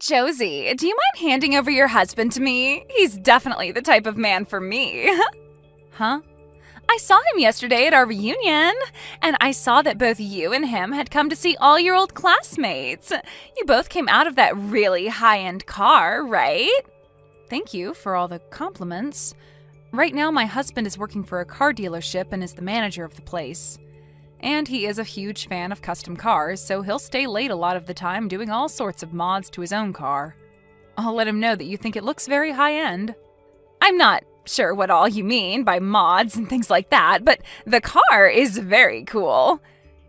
Josie, do you mind handing over your husband to me? He's definitely the type of man for me. Huh? I saw him yesterday at our reunion, and I saw that both you and him had come to see all your old classmates. You both came out of that really high-end car, right? Thank you for all the compliments. Right now, my husband is working for a car dealership and is the manager of the place. And he is a huge fan of custom cars, so he'll stay late a lot of the time doing all sorts of mods to his own car. I'll let him know that you think it looks very high-end. I'm not sure what all you mean by mods and things like that, but the car is very cool.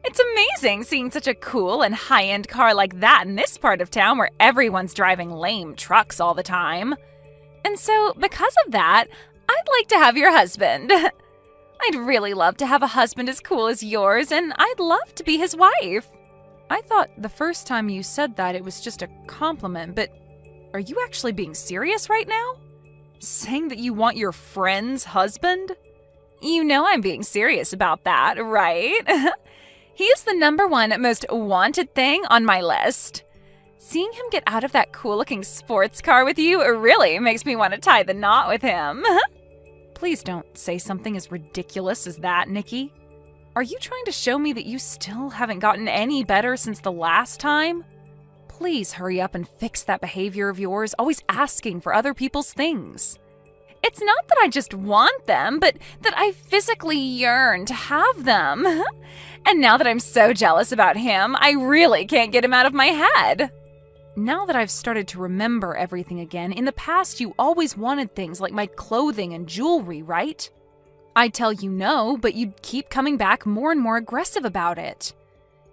It's amazing seeing such a cool and high-end car like that in this part of town where everyone's driving lame trucks all the time. And so, because of that, I'd like to have your husband. I'd really love to have a husband as cool as yours, and I'd love to be his wife. I thought the first time you said that it was just a compliment, but are you actually being serious right now? Saying that you want your friend's husband? You know I'm being serious about that, right? He is the #1 most wanted thing on my list. Seeing him get out of that cool-looking sports car with you really makes me want to tie the knot with him. Please don't say something as ridiculous as that, Nikki. Are you trying to show me that you still haven't gotten any better since the last time? Please hurry up and fix that behavior of yours, always asking for other people's things. It's not that I just want them, but that I physically yearn to have them. And now that I'm so jealous about him, I really can't get him out of my head. Now that I've started to remember everything again, in the past you always wanted things like my clothing and jewelry, right? I'd tell you no, but you'd keep coming back more and more aggressive about it.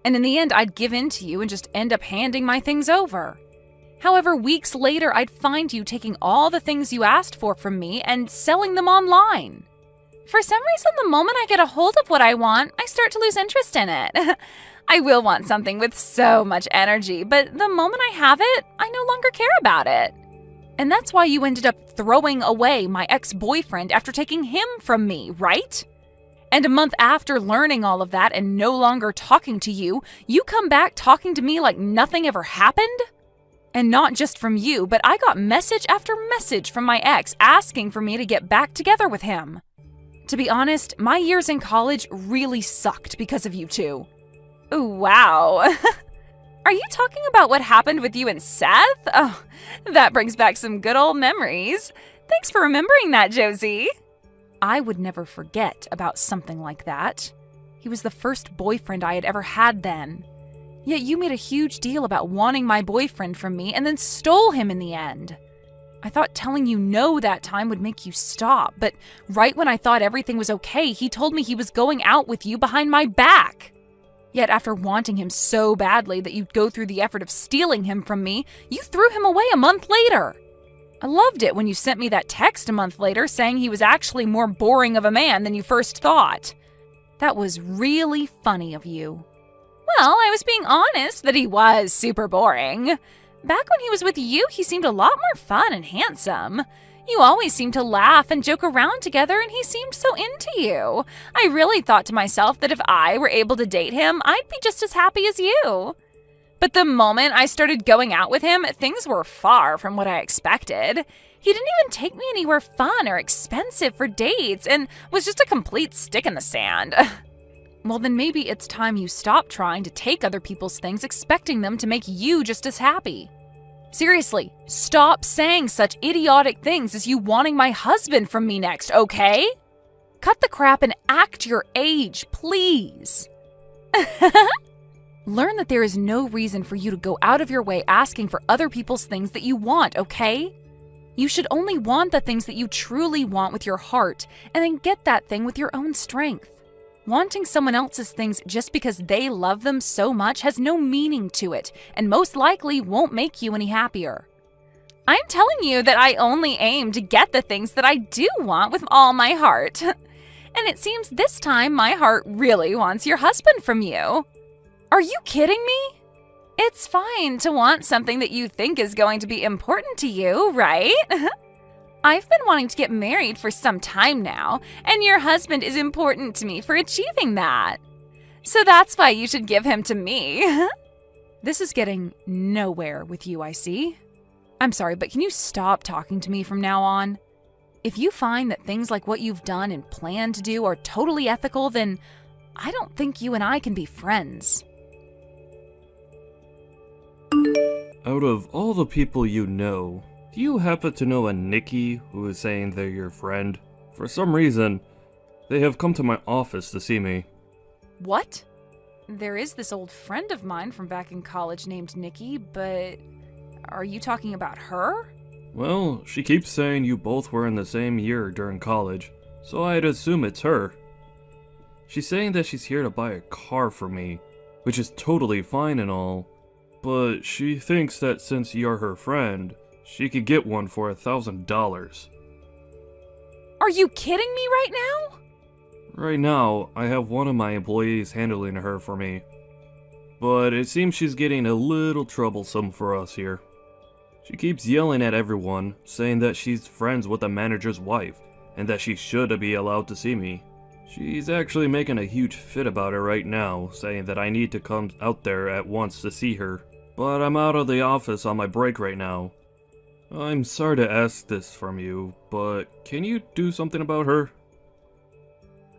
And in the end, I'd give in to you and just end up handing my things over. However, weeks later, I'd find you taking all the things you asked for from me and selling them online. For some reason, the moment I get a hold of what I want, I start to lose interest in it. I will want something with so much energy, but the moment I have it, I no longer care about it. And that's why you ended up throwing away my ex-boyfriend after taking him from me, right? And a month after learning all of that and no longer talking to you, you come back talking to me like nothing ever happened? And not just from you, but I got message after message from my ex asking for me to get back together with him. To be honest, my years in college really sucked because of you two. Ooh, wow. Are you talking about what happened with you and Seth? Oh, that brings back some good old memories. Thanks for remembering that, Josie. I would never forget about something like that. He was the first boyfriend I had ever had then. Yet you made a huge deal about wanting my boyfriend from me and then stole him in the end. I thought telling you no that time would make you stop, but right when I thought everything was okay, he told me he was going out with you behind my back. Yet after wanting him so badly that you'd go through the effort of stealing him from me, you threw him away a month later. I loved it when you sent me that text a month later saying he was actually more boring of a man than you first thought. That was really funny of you. Well, I was being honest that he was super boring. Back when he was with you, he seemed a lot more fun and handsome. You always seemed to laugh and joke around together, and he seemed so into you. I really thought to myself that if I were able to date him, I'd be just as happy as you. But the moment I started going out with him, things were far from what I expected. He didn't even take me anywhere fun or expensive for dates and was just a complete stick in the sand. Well, then maybe it's time you stop trying to take other people's things expecting them to make you just as happy. Seriously, stop saying such idiotic things as you wanting my husband from me next, okay? Cut the crap and act your age, please. Learn that there is no reason for you to go out of your way asking for other people's things that you want, okay? You should only want the things that you truly want with your heart, and then get that thing with your own strength. Wanting someone else's things just because they love them so much has no meaning to it, and most likely won't make you any happier. I'm telling you that I only aim to get the things that I do want with all my heart. And it seems this time my heart really wants your husband from you. Are you kidding me? It's fine to want something that you think is going to be important to you, right? I've been wanting to get married for some time now, and your husband is important to me for achieving that. So that's why you should give him to me. This is getting nowhere with you, I see. I'm sorry, but can you stop talking to me from now on? If you find that things like what you've done and plan to do are totally ethical, then I don't think you and I can be friends. Out of all the people you know, do you happen to know a Nikki who is saying they're your friend? For some reason, they have come to my office to see me. What? There is this old friend of mine from back in college named Nikki, but are you talking about her? Well, she keeps saying you both were in the same year during college, so I'd assume it's her. She's saying that she's here to buy a car for me, which is totally fine and all, but she thinks that since you're her friend, she could get one for $1,000. Are you kidding me right now? Right now, I have one of my employees handling her for me, but it seems she's getting a little troublesome for us here. She keeps yelling at everyone, saying that she's friends with the manager's wife, and that she should be allowed to see me. She's actually making a huge fit about it right now, saying that I need to come out there at once to see her. But I'm out of the office on my break right now. I'm sorry to ask this from you, but can you do something about her?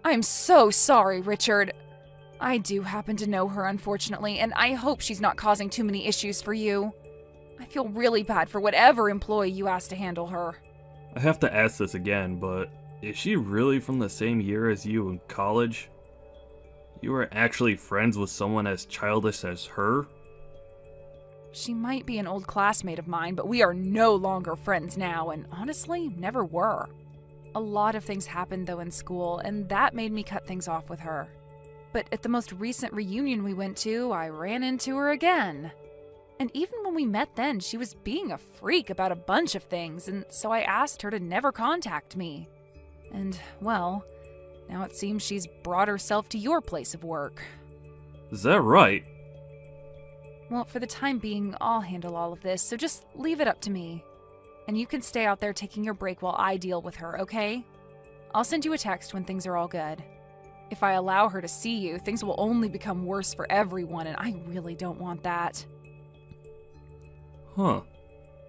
I'm so sorry, Richard. I do happen to know her, unfortunately, and I hope she's not causing too many issues for you. I feel really bad for whatever employee you asked to handle her. I have to ask this again, but is she really from the same year as you in college? You were actually friends with someone as childish as her? She might be an old classmate of mine, but we are no longer friends now, and honestly, never were. A lot of things happened, though, in school, and that made me cut things off with her. But at the most recent reunion we went to, I ran into her again. And even when we met then, she was being a freak about a bunch of things, and so I asked her to never contact me. And, well, now it seems she's brought herself to your place of work. Is that right? Well, for the time being, I'll handle all of this, so just leave it up to me. And you can stay out there taking your break while I deal with her, okay? I'll send you a text when things are all good. If I allow her to see you, things will only become worse for everyone, and I really don't want that. Huh.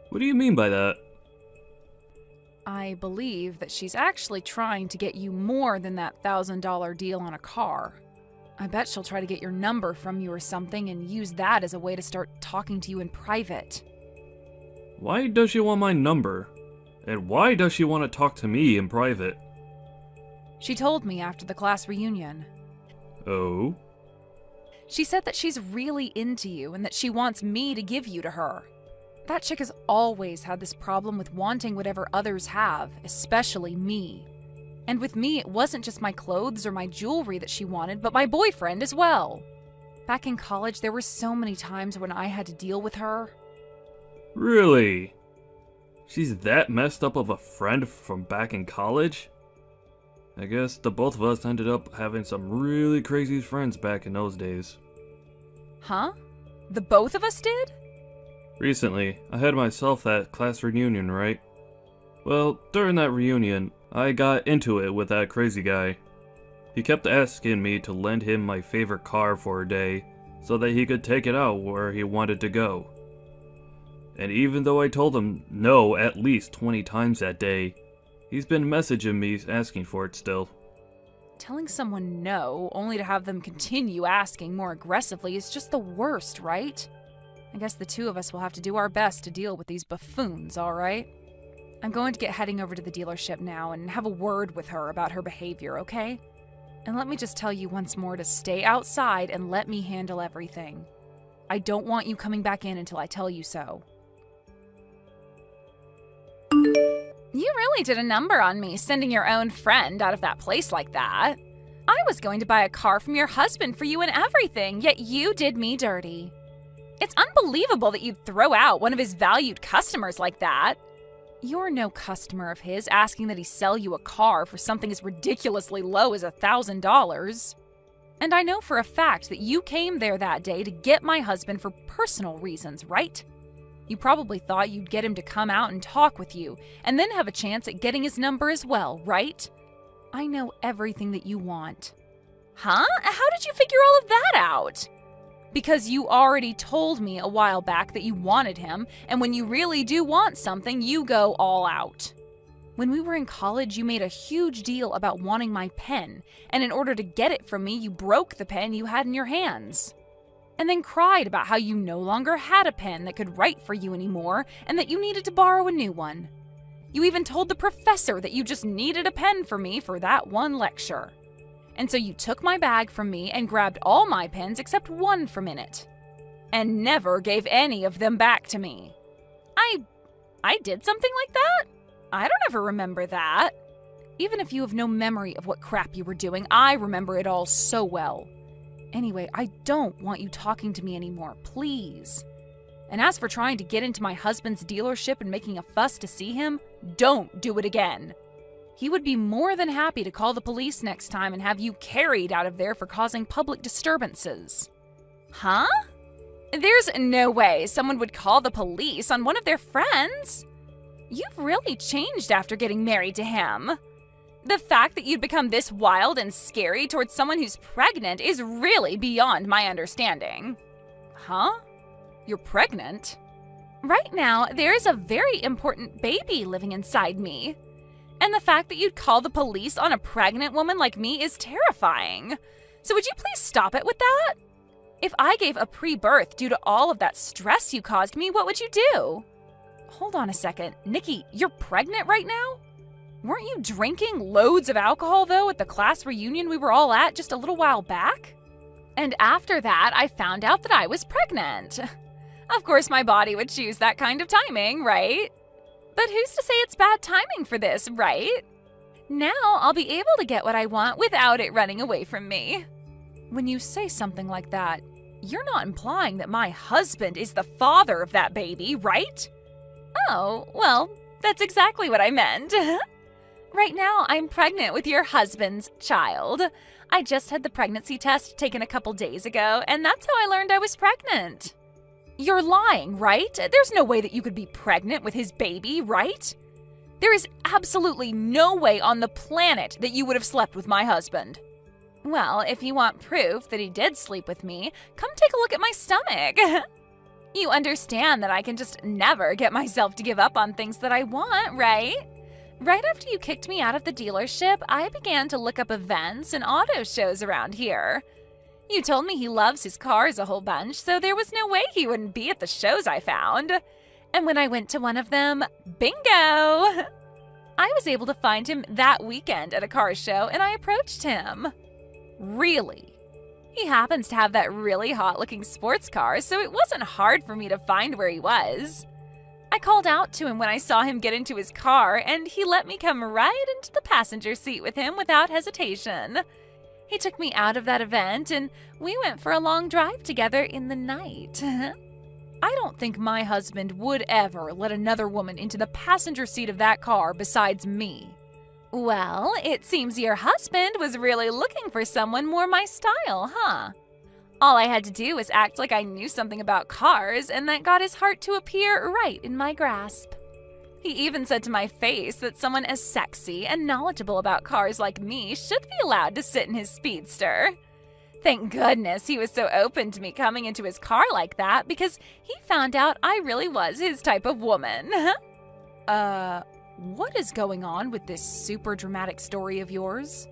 What do you mean by that? I believe that she's actually trying to get you more than that $1,000 deal on a car. I bet she'll try to get your number from you or something and use that as a way to start talking to you in private. Why does she want my number? And why does she want to talk to me in private? She told me after the class reunion. Oh? She said that she's really into you and that she wants me to give you to her. That chick has always had this problem with wanting whatever others have, especially me. And with me, it wasn't just my clothes or my jewelry that she wanted, but my boyfriend as well. Back in college, there were so many times when I had to deal with her. Really? She's that messed up of a friend from back in college? I guess the both of us ended up having some really crazy friends back in those days. Huh? The both of us did? Recently, I had myself that class reunion, right? Well, during that reunion, I got into it with that crazy guy. He kept asking me to lend him my favorite car for a day, so that he could take it out where he wanted to go. And even though I told him no at least 20 times that day, he's been messaging me asking for it still. Telling someone no, only to have them continue asking more aggressively, is just the worst, right? I guess the two of us will have to do our best to deal with these buffoons, alright? I'm going to get heading over to the dealership now and have a word with her about her behavior, okay? And let me just tell you once more to stay outside and let me handle everything. I don't want you coming back in until I tell you so. You really did a number on me, sending your own friend out of that place like that. I was going to buy a car from your husband for you and everything, yet you did me dirty. It's unbelievable that you'd throw out one of his valued customers like that. You're no customer of his asking that he sell you a car for something as ridiculously low as $1,000. And I know for a fact that you came there that day to get my husband for personal reasons, right? You probably thought you'd get him to come out and talk with you, and then have a chance at getting his number as well, right? I know everything that you want. Huh? How did you figure all of that out? Because you already told me a while back that you wanted him, and when you really do want something, you go all out. When we were in college, you made a huge deal about wanting my pen, and in order to get it from me, you broke the pen you had in your hands. And then cried about how you no longer had a pen that could write for you anymore, and that you needed to borrow a new one. You even told the professor that you just needed a pen for me for that one lecture. And so you took my bag from me and grabbed all my pens except one from in it. And never gave any of them back to me. I did something like that? I don't ever remember that. Even if you have no memory of what crap you were doing, I remember it all so well. Anyway, I don't want you talking to me anymore, please. And as for trying to get into my husband's dealership and making a fuss to see him, don't do it again. He would be more than happy to call the police next time and have you carried out of there for causing public disturbances. Huh? There's no way someone would call the police on one of their friends. You've really changed after getting married to him. The fact that you'd become this wild and scary towards someone who's pregnant is really beyond my understanding. Huh? You're pregnant? Right now, there is a very important baby living inside me. And the fact that you'd call the police on a pregnant woman like me is terrifying. So would you please stop it with that? If I gave a pre-birth due to all of that stress you caused me, what would you do? Hold on a second. Nikki, you're pregnant right now? Weren't you drinking loads of alcohol, though, at the class reunion we were all at just a little while back? And after that, I found out that I was pregnant. Of course, my body would choose that kind of timing, right? But who's to say it's bad timing for this, right? Now I'll be able to get what I want without it running away from me. When you say something like that, you're not implying that my husband is the father of that baby, right? Oh, well, that's exactly what I meant. Right now, I'm pregnant with your husband's child. I just had the pregnancy test taken a couple days ago, and that's how I learned I was pregnant. You're lying, right? There's no way that you could be pregnant with his baby, right? There is absolutely no way on the planet that you would have slept with my husband. Well, if you want proof that he did sleep with me, come take a look at my stomach. You understand that I can just never get myself to give up on things that I want, right? Right after you kicked me out of the dealership, I began to look up events and auto shows around here. You told me he loves his cars a whole bunch, so there was no way he wouldn't be at the shows I found. And when I went to one of them, bingo! I was able to find him that weekend at a car show, and I approached him. Really? He happens to have that really hot-looking sports car, so it wasn't hard for me to find where he was. I called out to him when I saw him get into his car, and he let me come right into the passenger seat with him without hesitation. He took me out of that event, and we went for a long drive together in the night. I don't think my husband would ever let another woman into the passenger seat of that car besides me. Well, it seems your husband was really looking for someone more my style, huh? All I had to do was act like I knew something about cars, and that got his heart to appear right in my grasp. He even said to my face that someone as sexy and knowledgeable about cars like me should be allowed to sit in his speedster. Thank goodness he was so open to me coming into his car like that, because he found out I really was his type of woman. What is going on with this super dramatic story of yours?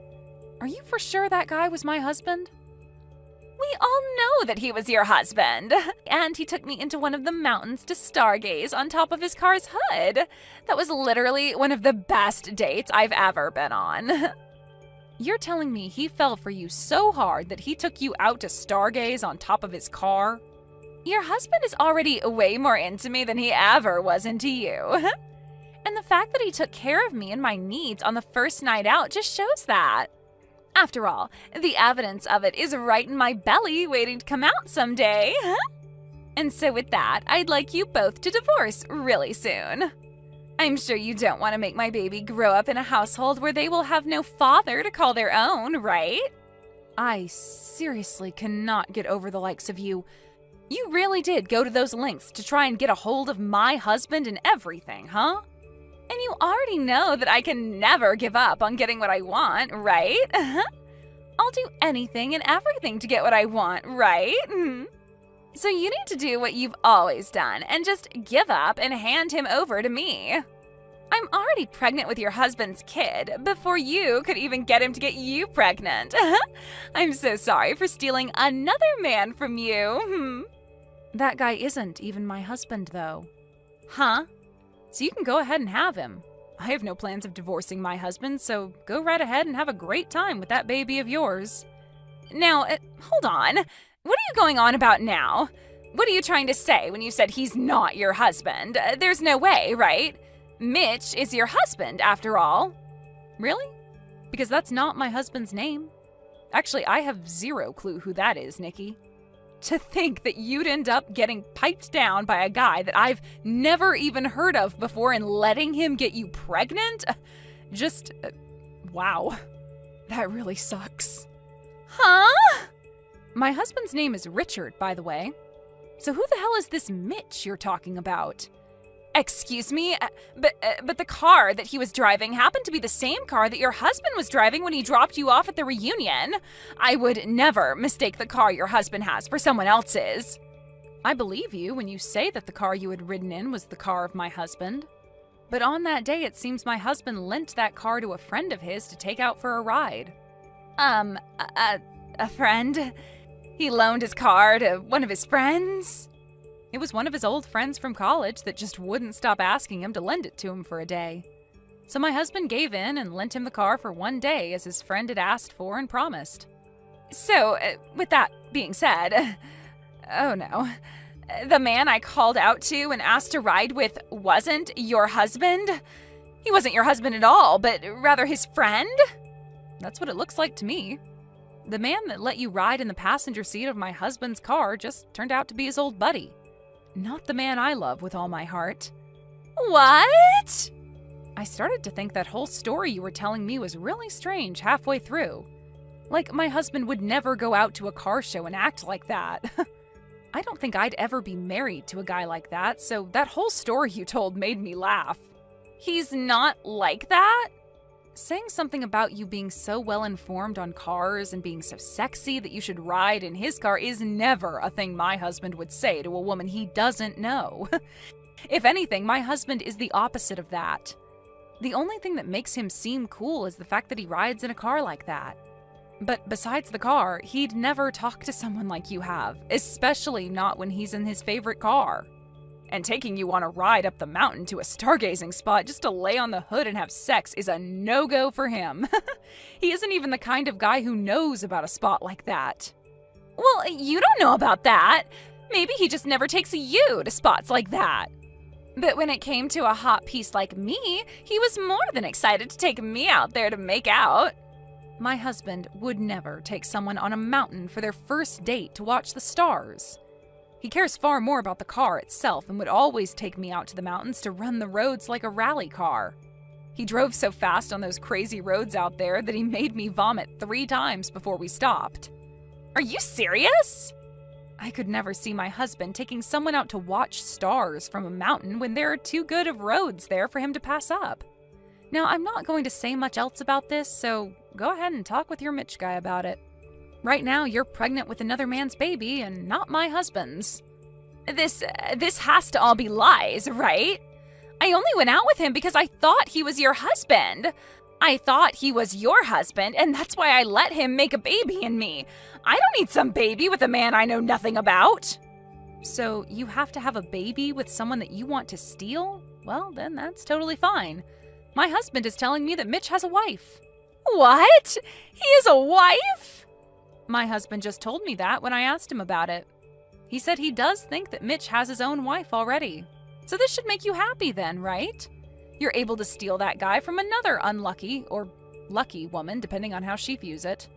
Are you for sure that guy was my husband? We all know that he was your husband, and he took me into one of the mountains to stargaze on top of his car's hood. That was literally one of the best dates I've ever been on. You're telling me he fell for you so hard that he took you out to stargaze on top of his car? Your husband is already way more into me than he ever was into you. And the fact that he took care of me and my needs on the first night out just shows that. After all, the evidence of it is right in my belly waiting to come out someday. And so with that, I'd like you both to divorce really soon. I'm sure you don't want to make my baby grow up in a household where they will have no father to call their own, right? I seriously cannot get over the likes of you. You really did go to those lengths to try and get a hold of my husband and everything, huh? And you already know that I can never give up on getting what I want, right? I'll do anything and everything to get what I want, right? So you need to do what you've always done and just give up and hand him over to me. I'm already pregnant with your husband's kid before you could even get him to get you pregnant. I'm so sorry for stealing another man from you. That guy isn't even my husband, though. Huh? So you can go ahead and have him. I have no plans of divorcing my husband, so go right ahead and have a great time with that baby of yours. Now, hold on. What are you going on about now? What are you trying to say when you said he's not your husband? There's no way, right? Mitch is your husband, after all. Really? Because that's not my husband's name. Actually, I have zero clue who that is, Nikki. To think that you'd end up getting piped down by a guy that I've never even heard of before and letting him get you pregnant? Wow. That really sucks. Huh? My husband's name is Richard, by the way. So who the hell is this Mitch you're talking about? Excuse me, but the car that he was driving happened to be the same car that your husband was driving when he dropped you off at the reunion. I would never mistake the car your husband has for someone else's. I believe you when you say that the car you had ridden in was the car of my husband. But on that day, it seems my husband lent that car to a friend of his to take out for a ride. A friend? He loaned his car to one of his friends? It was one of his old friends from college that just wouldn't stop asking him to lend it to him for a day. So my husband gave in and lent him the car for one day as his friend had asked for and promised. So, with that being said, oh no, the man I called out to and asked to ride with wasn't your husband? He wasn't your husband at all, but rather his friend? That's what it looks like to me. The man that let you ride in the passenger seat of my husband's car just turned out to be his old buddy. Not the man I love with all my heart. What? I started to think that whole story you were telling me was really strange halfway through. Like my husband would never go out to a car show and act like that. I don't think I'd ever be married to a guy like that, so that whole story you told made me laugh. He's not like that? Saying something about you being so well informed on cars and being so sexy that you should ride in his car is never a thing my husband would say to a woman he doesn't know. If anything, my husband is the opposite of that. The only thing that makes him seem cool is the fact that he rides in a car like that. But besides the car, he'd never talk to someone like you have, especially not when he's in his favorite car. And taking you on a ride up the mountain to a stargazing spot just to lay on the hood and have sex is a no-go for him. He isn't even the kind of guy who knows about a spot like that. Well, you don't know about that. Maybe he just never takes you to spots like that. But when it came to a hot piece like me, he was more than excited to take me out there to make out. My husband would never take someone on a mountain for their first date to watch the stars. He cares far more about the car itself and would always take me out to the mountains to run the roads like a rally car. He drove so fast on those crazy roads out there that he made me vomit 3 times before we stopped. Are you serious? I could never see my husband taking someone out to watch stars from a mountain when there are too good of roads there for him to pass up. Now, I'm not going to say much else about this, so go ahead and talk with your Mitch guy about it. Right now, you're pregnant with another man's baby and not my husband's. This has to all be lies, right? I only went out with him because I thought he was your husband. I thought he was your husband, and that's why I let him make a baby in me. I don't need some baby with a man I know nothing about. So you have to have a baby with someone that you want to steal? Well, then that's totally fine. My husband is telling me that Mitch has a wife. What? He has a wife? My husband just told me that when I asked him about it. He said he does think that Mitch has his own wife already. So this should make you happy then, right? You're able to steal that guy from another unlucky or lucky woman, depending on how she views it.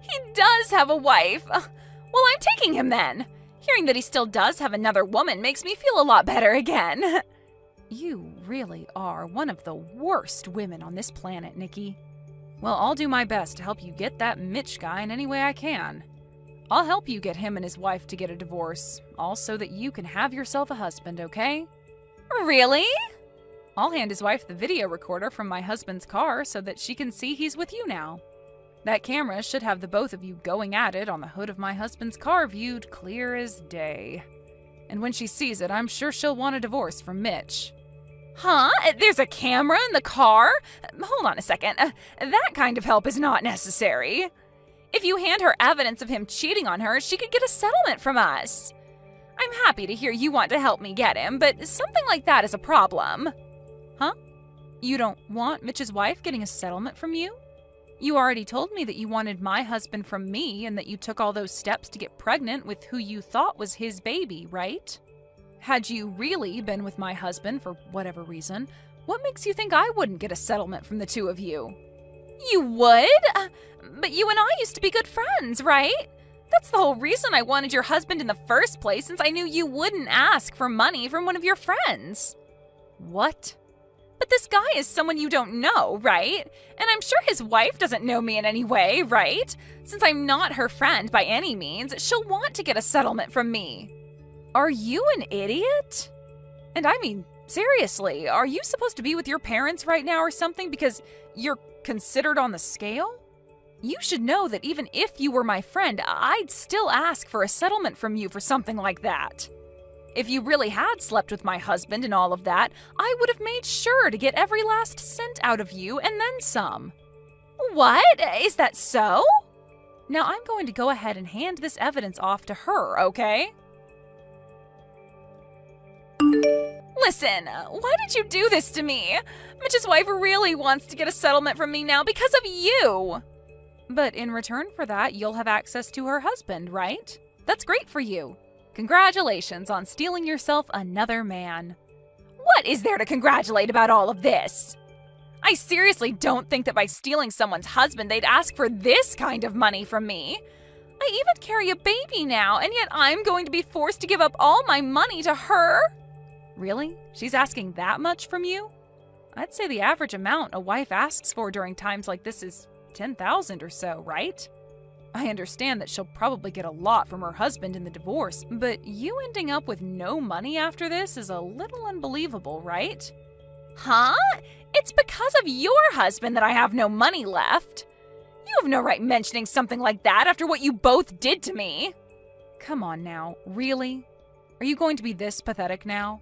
He does have a wife. Well, I'm taking him then. Hearing that he still does have another woman makes me feel a lot better again. You really are one of the worst women on this planet, Nikki. Well, I'll do my best to help you get that Mitch guy in any way I can. I'll help you get him and his wife to get a divorce, all so that you can have yourself a husband, okay? Really? I'll hand his wife the video recorder from my husband's car so that she can see he's with you now. That camera should have the both of you going at it on the hood of my husband's car viewed clear as day. And when she sees it, I'm sure she'll want a divorce from Mitch. Huh? There's a camera in the car? Hold on a second. That kind of help is not necessary. If you hand her evidence of him cheating on her, she could get a settlement from us. I'm happy to hear you want to help me get him, but something like that is a problem. Huh? You don't want Mitch's wife getting a settlement from you? You already told me that you wanted my husband from me and that you took all those steps to get pregnant with who you thought was his baby, right? Had you really been with my husband for whatever reason, what makes you think I wouldn't get a settlement from the two of you? You would? But you and I used to be good friends, right? That's the whole reason I wanted your husband in the first place, since I knew you wouldn't ask for money from one of your friends. What? But this guy is someone you don't know, right? And I'm sure his wife doesn't know me in any way, right? Since I'm not her friend by any means, she'll want to get a settlement from me. Are you an idiot? And I mean, seriously, are you supposed to be with your parents right now or something because you're considered on the scale? You should know that even if you were my friend, I'd still ask for a settlement from you for something like that. If you really had slept with my husband and all of that, I would have made sure to get every last cent out of you and then some. What? Is that so? Now I'm going to go ahead and hand this evidence off to her, okay? Listen, why did you do this to me? Mitch's wife really wants to get a settlement from me now because of you. But in return for that, you'll have access to her husband, right? That's great for you. Congratulations on stealing yourself another man. What is there to congratulate about all of this? I seriously don't think that by stealing someone's husband, they'd ask for this kind of money from me. I even carry a baby now, and yet I'm going to be forced to give up all my money to her? Really? She's asking that much from you? I'd say the average amount a wife asks for during times like this is $10,000 or so, right? I understand that she'll probably get a lot from her husband in the divorce, but you ending up with no money after this is a little unbelievable, right? Huh? It's because of your husband that I have no money left. You have no right mentioning something like that after what you both did to me. Come on now, really? Are you going to be this pathetic now?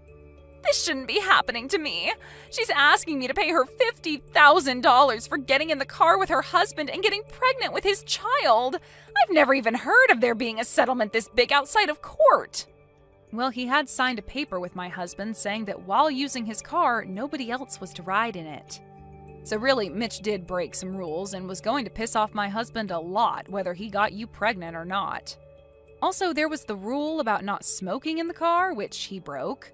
This shouldn't be happening to me. She's asking me to pay her $50,000 for getting in the car with her husband and getting pregnant with his child. I've never even heard of there being a settlement this big outside of court. Well, he had signed a paper with my husband saying that while using his car, nobody else was to ride in it. So really, Mitch did break some rules and was going to piss off my husband a lot, whether he got you pregnant or not. Also, there was the rule about not smoking in the car, which he broke.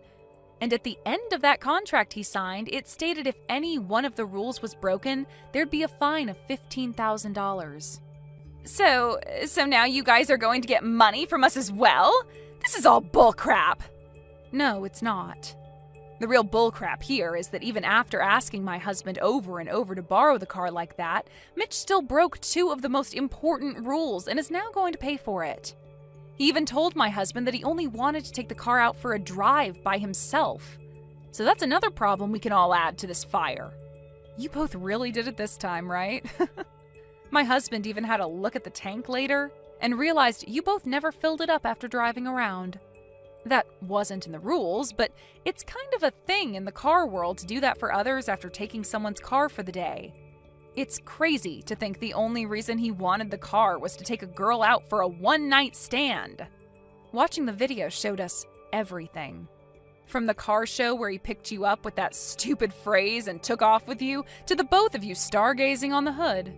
And at the end of that contract he signed, it stated if any one of the rules was broken, there'd be a fine of $15,000. So now you guys are going to get money from us as well? This is all bullcrap. No, it's not. The real bullcrap here is that even after asking my husband over and over to borrow the car like that, Mitch still broke two of the most important rules and is now going to pay for it. He even told my husband that he only wanted to take the car out for a drive by himself. So that's another problem we can all add to this fire. You both really did it this time, right? My husband even had a look at the tank later and realized you both never filled it up after driving around. That wasn't in the rules, but it's kind of a thing in the car world to do that for others after taking someone's car for the day. It's crazy to think the only reason he wanted the car was to take a girl out for a one-night stand. Watching the video showed us everything. From the car show where he picked you up with that stupid phrase and took off with you, to the both of you stargazing on the hood.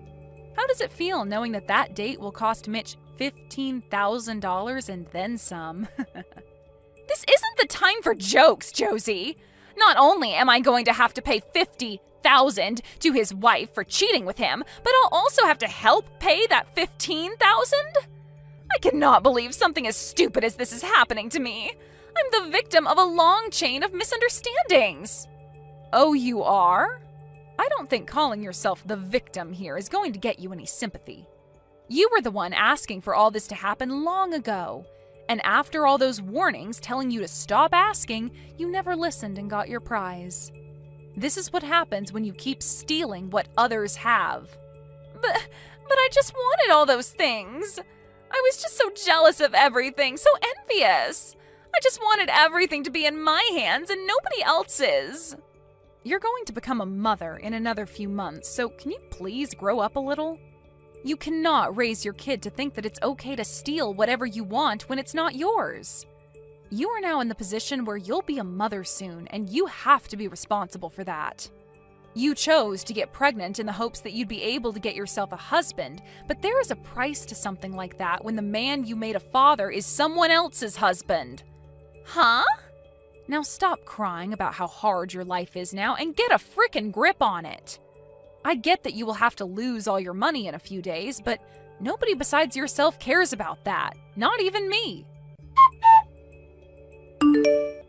How does it feel knowing that that date will cost Mitch $15,000 and then some? This isn't the time for jokes, Josie. Not only am I going to have to pay $50,000 to his wife for cheating with him, but I'll also have to help pay that $15,000? I cannot believe something as stupid as this is happening to me. I'm the victim of a long chain of misunderstandings. Oh, you are? I don't think calling yourself the victim here is going to get you any sympathy. You were the one asking for all this to happen long ago. And after all those warnings telling you to stop asking, you never listened and got your prize. This is what happens when you keep stealing what others have. But But I just wanted all those things. I was just so jealous of everything, so envious. I just wanted everything to be in my hands and nobody else's. You're going to become a mother in another few months, so can you please grow up a little? You cannot raise your kid to think that it's okay to steal whatever you want when it's not yours. You are now in the position where you'll be a mother soon, and you have to be responsible for that. You chose to get pregnant in the hopes that you'd be able to get yourself a husband, but there is a price to something like that when the man you made a father is someone else's husband. Huh? Now stop crying about how hard your life is now and get a frickin' grip on it. I get that you will have to lose all your money in a few days, but nobody besides yourself cares about that. Not even me.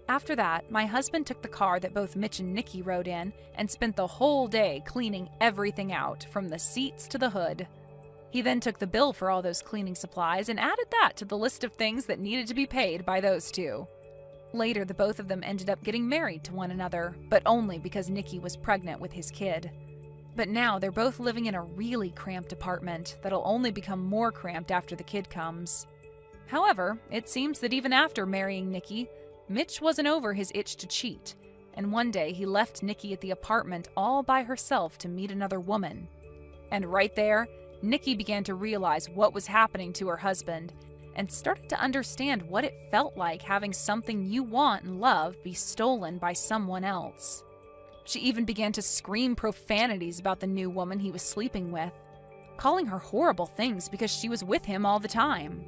After that, my husband took the car that both Mitch and Nikki rode in and spent the whole day cleaning everything out, from the seats to the hood. He then took the bill for all those cleaning supplies and added that to the list of things that needed to be paid by those two. Later, the both of them ended up getting married to one another, but only because Nikki was pregnant with his kid. But now they're both living in a really cramped apartment that'll only become more cramped after the kid comes. However, it seems that even after marrying Nikki, Mitch wasn't over his itch to cheat, and one day he left Nikki at the apartment all by herself to meet another woman. And right there, Nikki began to realize what was happening to her husband, and started to understand what it felt like having something you want and love be stolen by someone else. She even began to scream profanities about the new woman he was sleeping with, calling her horrible things because she was with him all the time.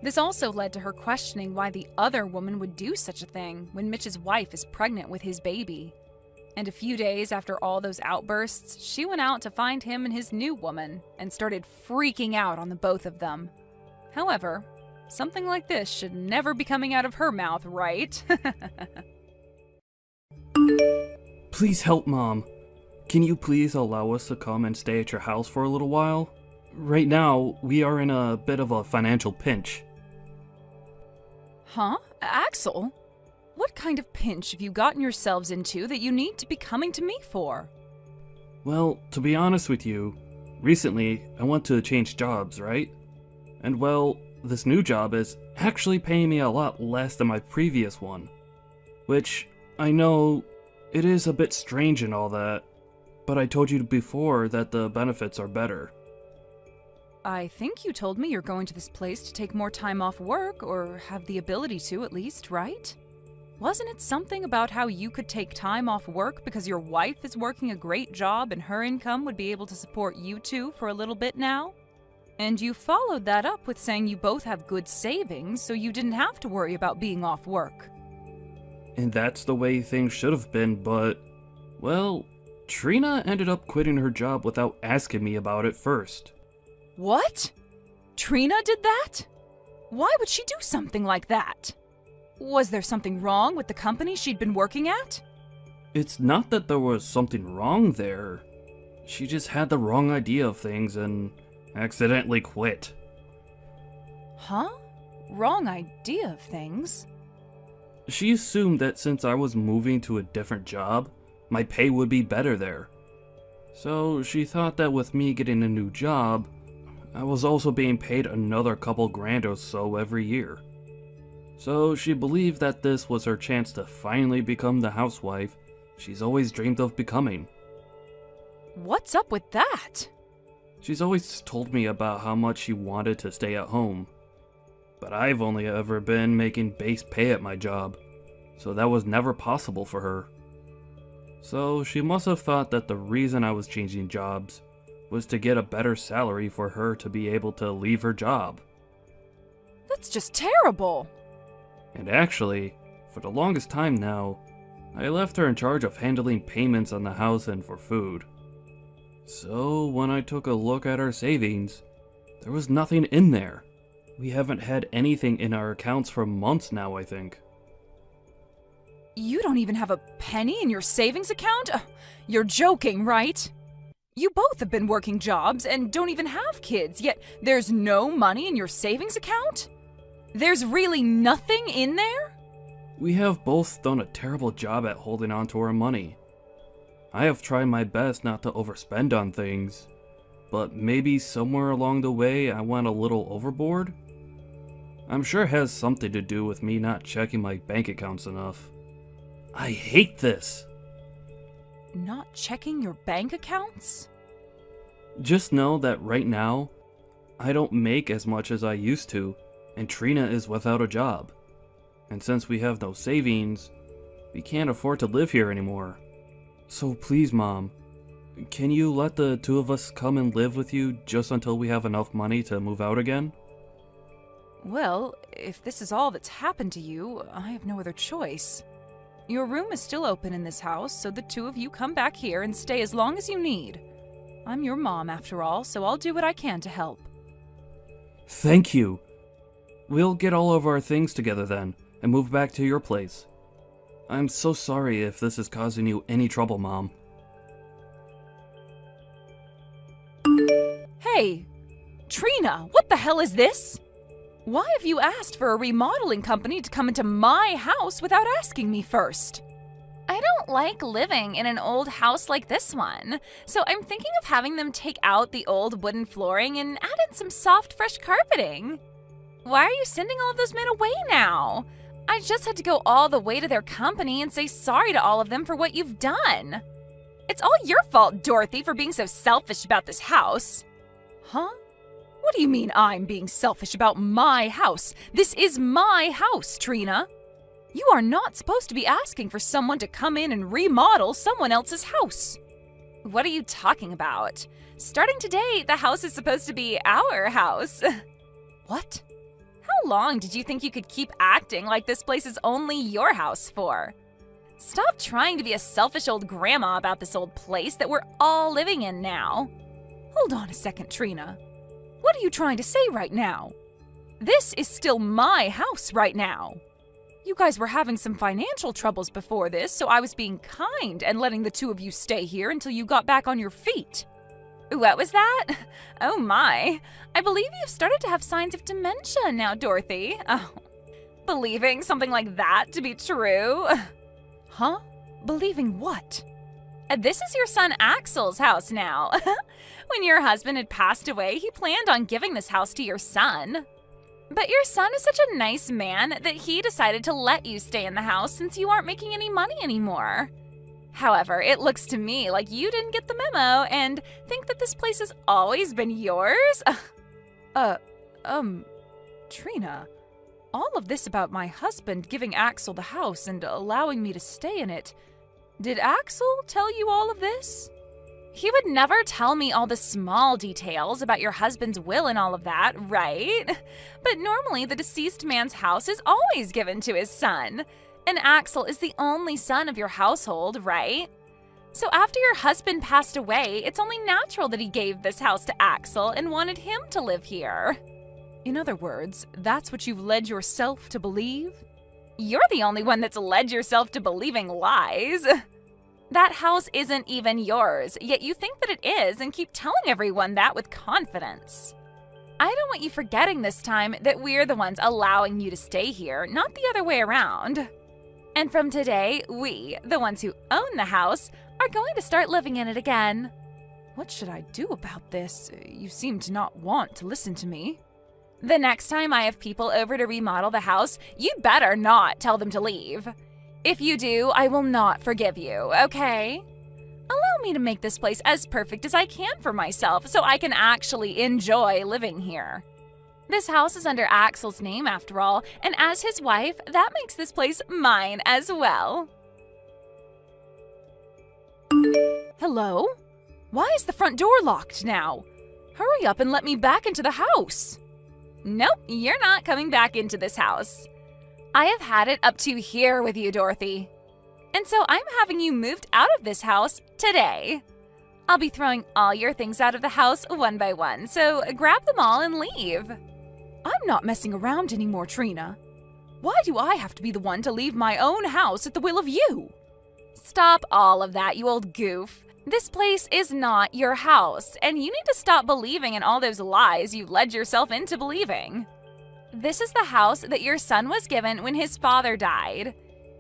This also led to her questioning why the other woman would do such a thing when Mitch's wife is pregnant with his baby. And a few days after all those outbursts, she went out to find him and his new woman and started freaking out on the both of them. However, something like this should never be coming out of her mouth, right? Please help, Mom. Can you please allow us to come and stay at your house for a little while? Right now, we are in a bit of a financial pinch. Huh? Axel? What kind of pinch have you gotten yourselves into that you need to be coming to me for? Well, to be honest with you, recently I want to change jobs, right? And well, this new job is actually paying me a lot less than my previous one. Which, I know, it is a bit strange and all that, but I told you before that the benefits are better. I think you told me you're going to this place to take more time off work, or have the ability to at least, right? Wasn't it something about how you could take time off work because your wife is working a great job and her income would be able to support you two for a little bit now? And you followed that up with saying you both have good savings, so you didn't have to worry about being off work. And that's the way things should have been, but, well, Trina ended up quitting her job without asking me about it first. What? Trina did that? Why would she do something like that? Was there something wrong with the company she'd been working at? It's not that there was something wrong there. She just had the wrong idea of things and accidentally quit. Huh? Wrong idea of things? She assumed that since I was moving to a different job, my pay would be better there. So she thought that with me getting a new job, I was also being paid another couple grand or so every year. So she believed that this was her chance to finally become the housewife she's always dreamed of becoming. What's up with that? She's always told me about how much she wanted to stay at home. But I've only ever been making base pay at my job, so that was never possible for her. So she must have thought that the reason I was changing jobs was to get a better salary for her to be able to leave her job. That's just terrible! And actually, for the longest time now, I left her in charge of handling payments on the house and for food. So when I took a look at our savings, there was nothing in there. We haven't had anything in our accounts for months now, I think. You don't even have a penny in your savings account? You're joking, right? You both have been working jobs and don't even have kids, yet there's no money in your savings account? There's really nothing in there? We have both done a terrible job at holding on to our money. I have tried my best not to overspend on things, but maybe somewhere along the way I went a little overboard? I'm sure it has something to do with me not checking my bank accounts enough. I hate this! Not checking your bank accounts? Just know that right now, I don't make as much as I used to, and Trina is without a job. And since we have no savings, we can't afford to live here anymore. So please, Mom, can you let the two of us come and live with you just until we have enough money to move out again? Well, if this is all that's happened to you, I have no other choice. Your room is still open in this house, so the two of you come back here and stay as long as you need. I'm your mom, after all, so I'll do what I can to help. Thank you. We'll get all of our things together then, and move back to your place. I'm so sorry if this is causing you any trouble, Mom. Hey! Trina, what the hell is this? Why have you asked for a remodeling company to come into my house without asking me first? I don't like living in an old house like this one, so I'm thinking of having them take out the old wooden flooring and add in some soft, fresh carpeting. Why are you sending all of those men away now? I just had to go all the way to their company and say sorry to all of them for what you've done. It's all your fault, Dorothy, for being so selfish about this house. Huh? What do you mean I'm being selfish about my house? This is my house, Trina. You are not supposed to be asking for someone to come in and remodel someone else's house. What are you talking about? Starting today, the house is supposed to be our house. What? How long did you think you could keep acting like this place is only your house for? Stop trying to be a selfish old grandma about this old place that we're all living in now. Hold on a second, Trina. What are you trying to say right now? This is still my house right now. You guys were having some financial troubles before this, so I was being kind and letting the two of you stay here until you got back on your feet. What was that? Oh my. I believe you've started to have signs of dementia now, Dorothy. Oh, believing something like that to be true? Huh? Believing what? This is your son Axel's house now. When your husband had passed away, he planned on giving this house to your son. But your son is such a nice man that he decided to let you stay in the house since you aren't making any money anymore. However, it looks to me like you didn't get the memo and think that this place has always been yours? Trina, all of this about my husband giving Axel the house and allowing me to stay in it, did Axel tell you all of this? He would never tell me all the small details about your husband's will and all of that, right? But normally the deceased man's house is always given to his son. And Axel is the only son of your household, right? So after your husband passed away, it's only natural that he gave this house to Axel and wanted him to live here. In other words, that's what you've led yourself to believe? You're the only one that's led yourself to believing lies. That house isn't even yours, yet you think that it is and keep telling everyone that with confidence. I don't want you forgetting this time that we're the ones allowing you to stay here, not the other way around. And from today, we, the ones who own the house, are going to start living in it again. What should I do about this? You seem to not want to listen to me. The next time I have people over to remodel the house, you better not tell them to leave. If you do, I will not forgive you, okay? Allow me to make this place as perfect as I can for myself so I can actually enjoy living here. This house is under Axel's name after all, and as his wife, that makes this place mine as well. Hello? Why is the front door locked now? Hurry up and let me back into the house. Nope, you're not coming back into this house. I have had it up to here with you, Dorothy. And so I'm having you moved out of this house today. I'll be throwing all your things out of the house one by one, so grab them all and leave. I'm not messing around anymore, Trina. Why do I have to be the one to leave my own house at the will of you? Stop all of that, you old goof. This place is not your house, and you need to stop believing in all those lies you led yourself into believing. This is the house that your son was given when his father died.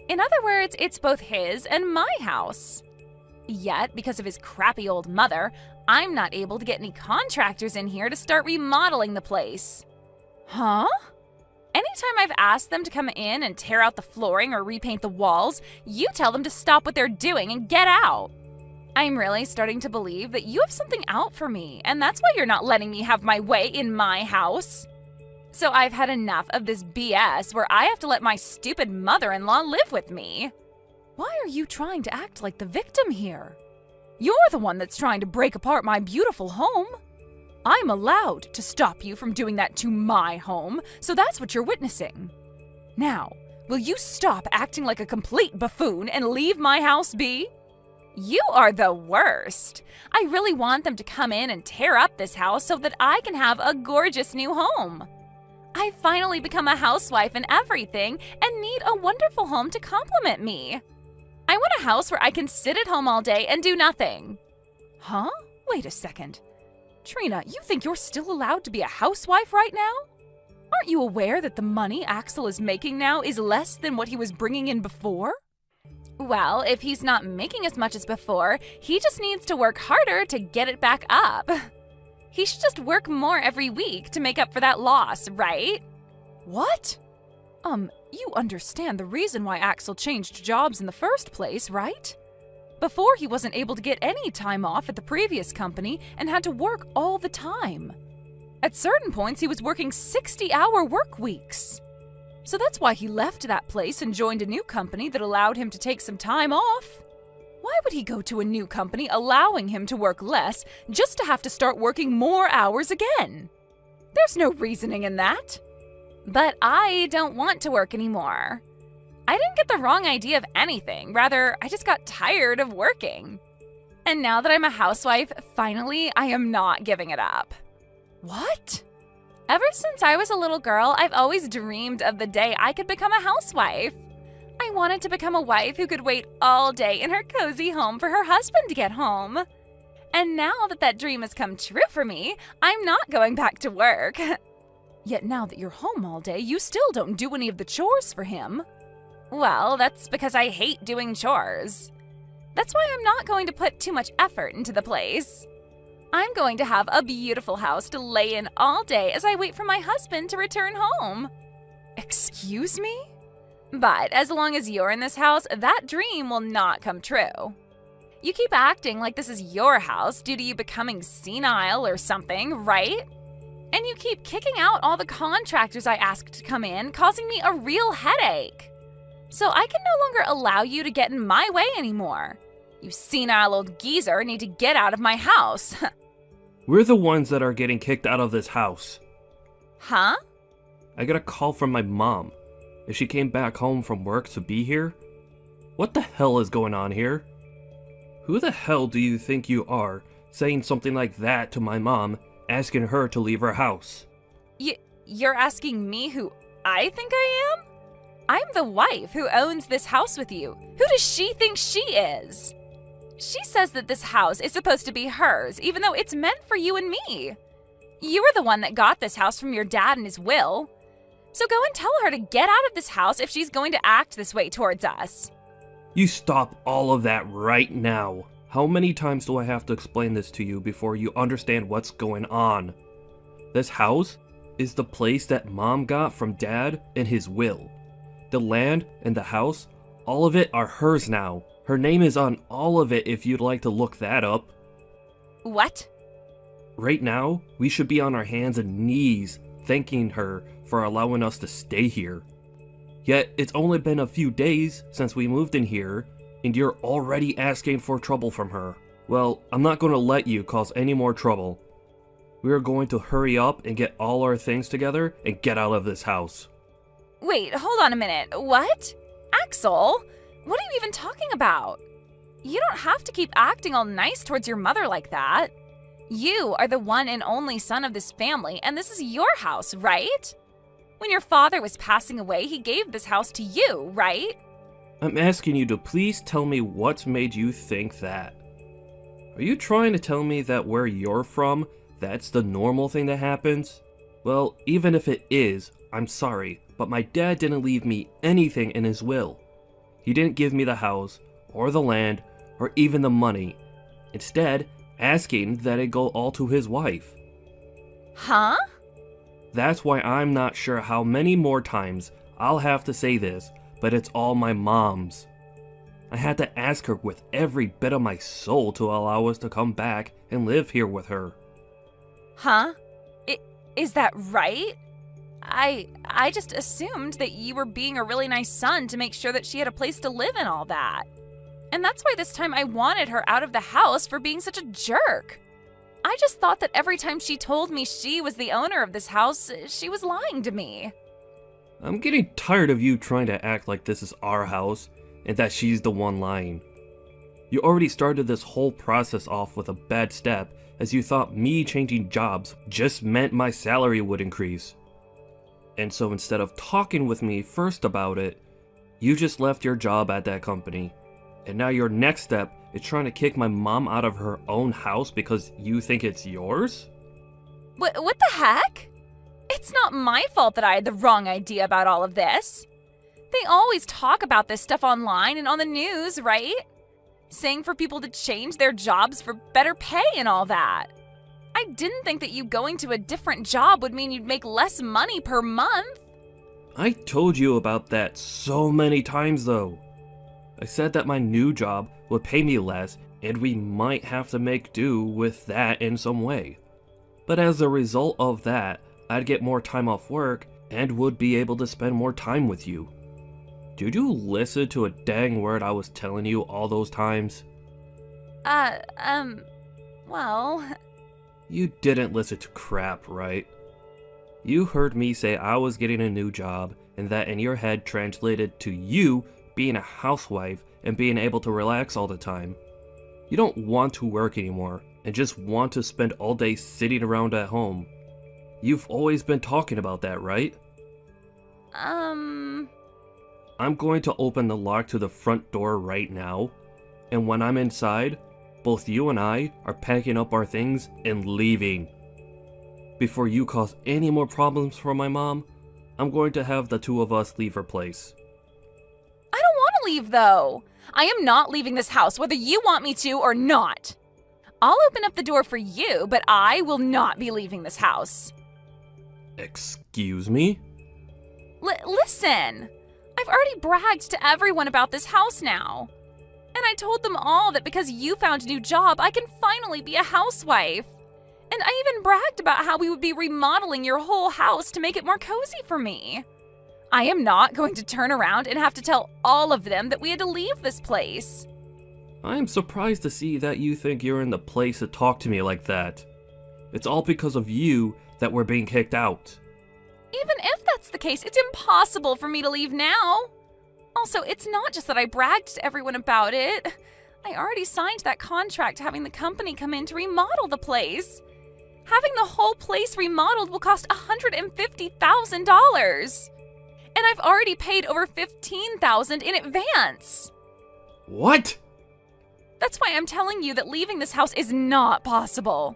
In other words, it's both his and my house. Yet, because of his crappy old mother, I'm not able to get any contractors in here to start remodeling the place. Huh? Anytime I've asked them to come in and tear out the flooring or repaint the walls, you tell them to stop what they're doing and get out. I'm really starting to believe that you have something out for me, and that's why you're not letting me have my way in my house. So I've had enough of this BS where I have to let my stupid mother-in-law live with me. Why are you trying to act like the victim here? You're the one that's trying to break apart my beautiful home. I'm allowed to stop you from doing that to my home, so that's what you're witnessing. Now, will you stop acting like a complete buffoon and leave my house be? You are the worst. I really want them to come in and tear up this house so that I can have a gorgeous new home. I've finally become a housewife and everything and need a wonderful home to complement me. I want a house where I can sit at home all day and do nothing. Huh? Wait a second. Trina, you think you're still allowed to be a housewife right now? Aren't you aware that the money Axel is making now is less than what he was bringing in before? Well, if he's not making as much as before, he just needs to work harder to get it back up. He should just work more every week to make up for that loss, right? What? You understand the reason why Axel changed jobs in the first place, right? Before, he wasn't able to get any time off at the previous company and had to work all the time. At certain points, he was working 60-hour work weeks. So that's why he left that place and joined a new company that allowed him to take some time off. Why would he go to a new company allowing him to work less just to have to start working more hours again? There's no reasoning in that. But I don't want to work anymore. I didn't get the wrong idea of anything. Rather, I just got tired of working. And now that I'm a housewife, finally, I am not giving it up. What? Ever since I was a little girl, I've always dreamed of the day I could become a housewife. I wanted to become a wife who could wait all day in her cozy home for her husband to get home. And now that that dream has come true for me, I'm not going back to work. Yet now that you're home all day, you still don't do any of the chores for him. Well, that's because I hate doing chores. That's why I'm not going to put too much effort into the place. I'm going to have a beautiful house to lay in all day as I wait for my husband to return home. Excuse me? But as long as you're in this house, that dream will not come true. You keep acting like this is your house due to you becoming senile or something, right? And you keep kicking out all the contractors I asked to come in, causing me a real headache. So I can no longer allow you to get in my way anymore. You senile old geezer need to get out of my house. We're the ones that are getting kicked out of this house. Huh? I got a call from my mom. If she came back home from work to be here? What the hell is going on here? Who the hell do you think you are, saying something like that to my mom, asking her to leave her house? You're asking me who I think I am? I'm the wife who owns this house with you. Who does she think she is? She says that this house is supposed to be hers, even though it's meant for you and me. You were the one that got this house from your dad in his will. So go and tell her to get out of this house if she's going to act this way towards us. You stop all of that right now. How many times do I have to explain this to you before you understand what's going on? This house is the place that Mom got from Dad in his will. The land and the house, all of it are hers now. Her name is on all of it if you'd like to look that up. What? Right now, we should be on our hands and knees thanking her for allowing us to stay here. Yet, it's only been a few days since we moved in here, and you're already asking for trouble from her. Well, I'm not going to let you cause any more trouble. We are going to hurry up and get all our things together and get out of this house. Wait, hold on a minute. What? Axel? What are you even talking about? You don't have to keep acting all nice towards your mother like that. You are the one and only son of this family, and this is your house, right? When your father was passing away, he gave this house to you, right? I'm asking you to please tell me what's made you think that. Are you trying to tell me that where you're from, that's the normal thing that happens? Well, even if it is, I'm sorry, but my dad didn't leave me anything in his will. He didn't give me the house, or the land, or even the money. Instead, asking that it go all to his wife. Huh? That's why I'm not sure how many more times I'll have to say this, but it's all my mom's. I had to ask her with every bit of my soul to allow us to come back and live here with her. Huh? Is that right? I just assumed that you were being a really nice son to make sure that she had a place to live and all that. And that's why this time I wanted her out of the house for being such a jerk. I just thought that every time she told me she was the owner of this house, she was lying to me. I'm getting tired of you trying to act like this is our house and that she's the one lying. You already started this whole process off with a bad step, as you thought me changing jobs just meant my salary would increase. And so instead of talking with me first about it, you just left your job at that company. And now your next step is trying to kick my mom out of her own house because you think it's yours? What the heck? It's not my fault that I had the wrong idea about all of this. They always talk about this stuff online and on the news, right? Saying for people to change their jobs for better pay and all that. I didn't think that you going to a different job would mean you'd make less money per month. I told you about that so many times though. I said that my new job would pay me less and we might have to make do with that in some way. But as a result of that, I'd get more time off work and would be able to spend more time with you. Did you listen to a dang word I was telling you all those times? Well... You didn't listen to crap, right? You heard me say I was getting a new job and that in your head translated to you being a housewife and being able to relax all the time. You don't want to work anymore and just want to spend all day sitting around at home. You've always been talking about that, right? I'm going to open the lock to the front door right now, and when I'm inside, both you and I are packing up our things and leaving. Before you cause any more problems for my mom, I'm going to have the two of us leave her place. I don't want to leave, though. I am not leaving this house, whether you want me to or not. I'll open up the door for you, but I will not be leaving this house. Excuse me? Listen, I've already bragged to everyone about this house now. And I told them all that because you found a new job, I can finally be a housewife. And I even bragged about how we would be remodeling your whole house to make it more cozy for me. I am not going to turn around and have to tell all of them that we had to leave this place. I'm surprised to see that you think you're in the place to talk to me like that. It's all because of you that we're being kicked out. Even if that's the case, it's impossible for me to leave now. Also, it's not just that I bragged to everyone about it. I already signed that contract having the company come in to remodel the place. Having the whole place remodeled will cost $150,000. And I've already paid over $15,000 in advance. What? That's why I'm telling you that leaving this house is not possible.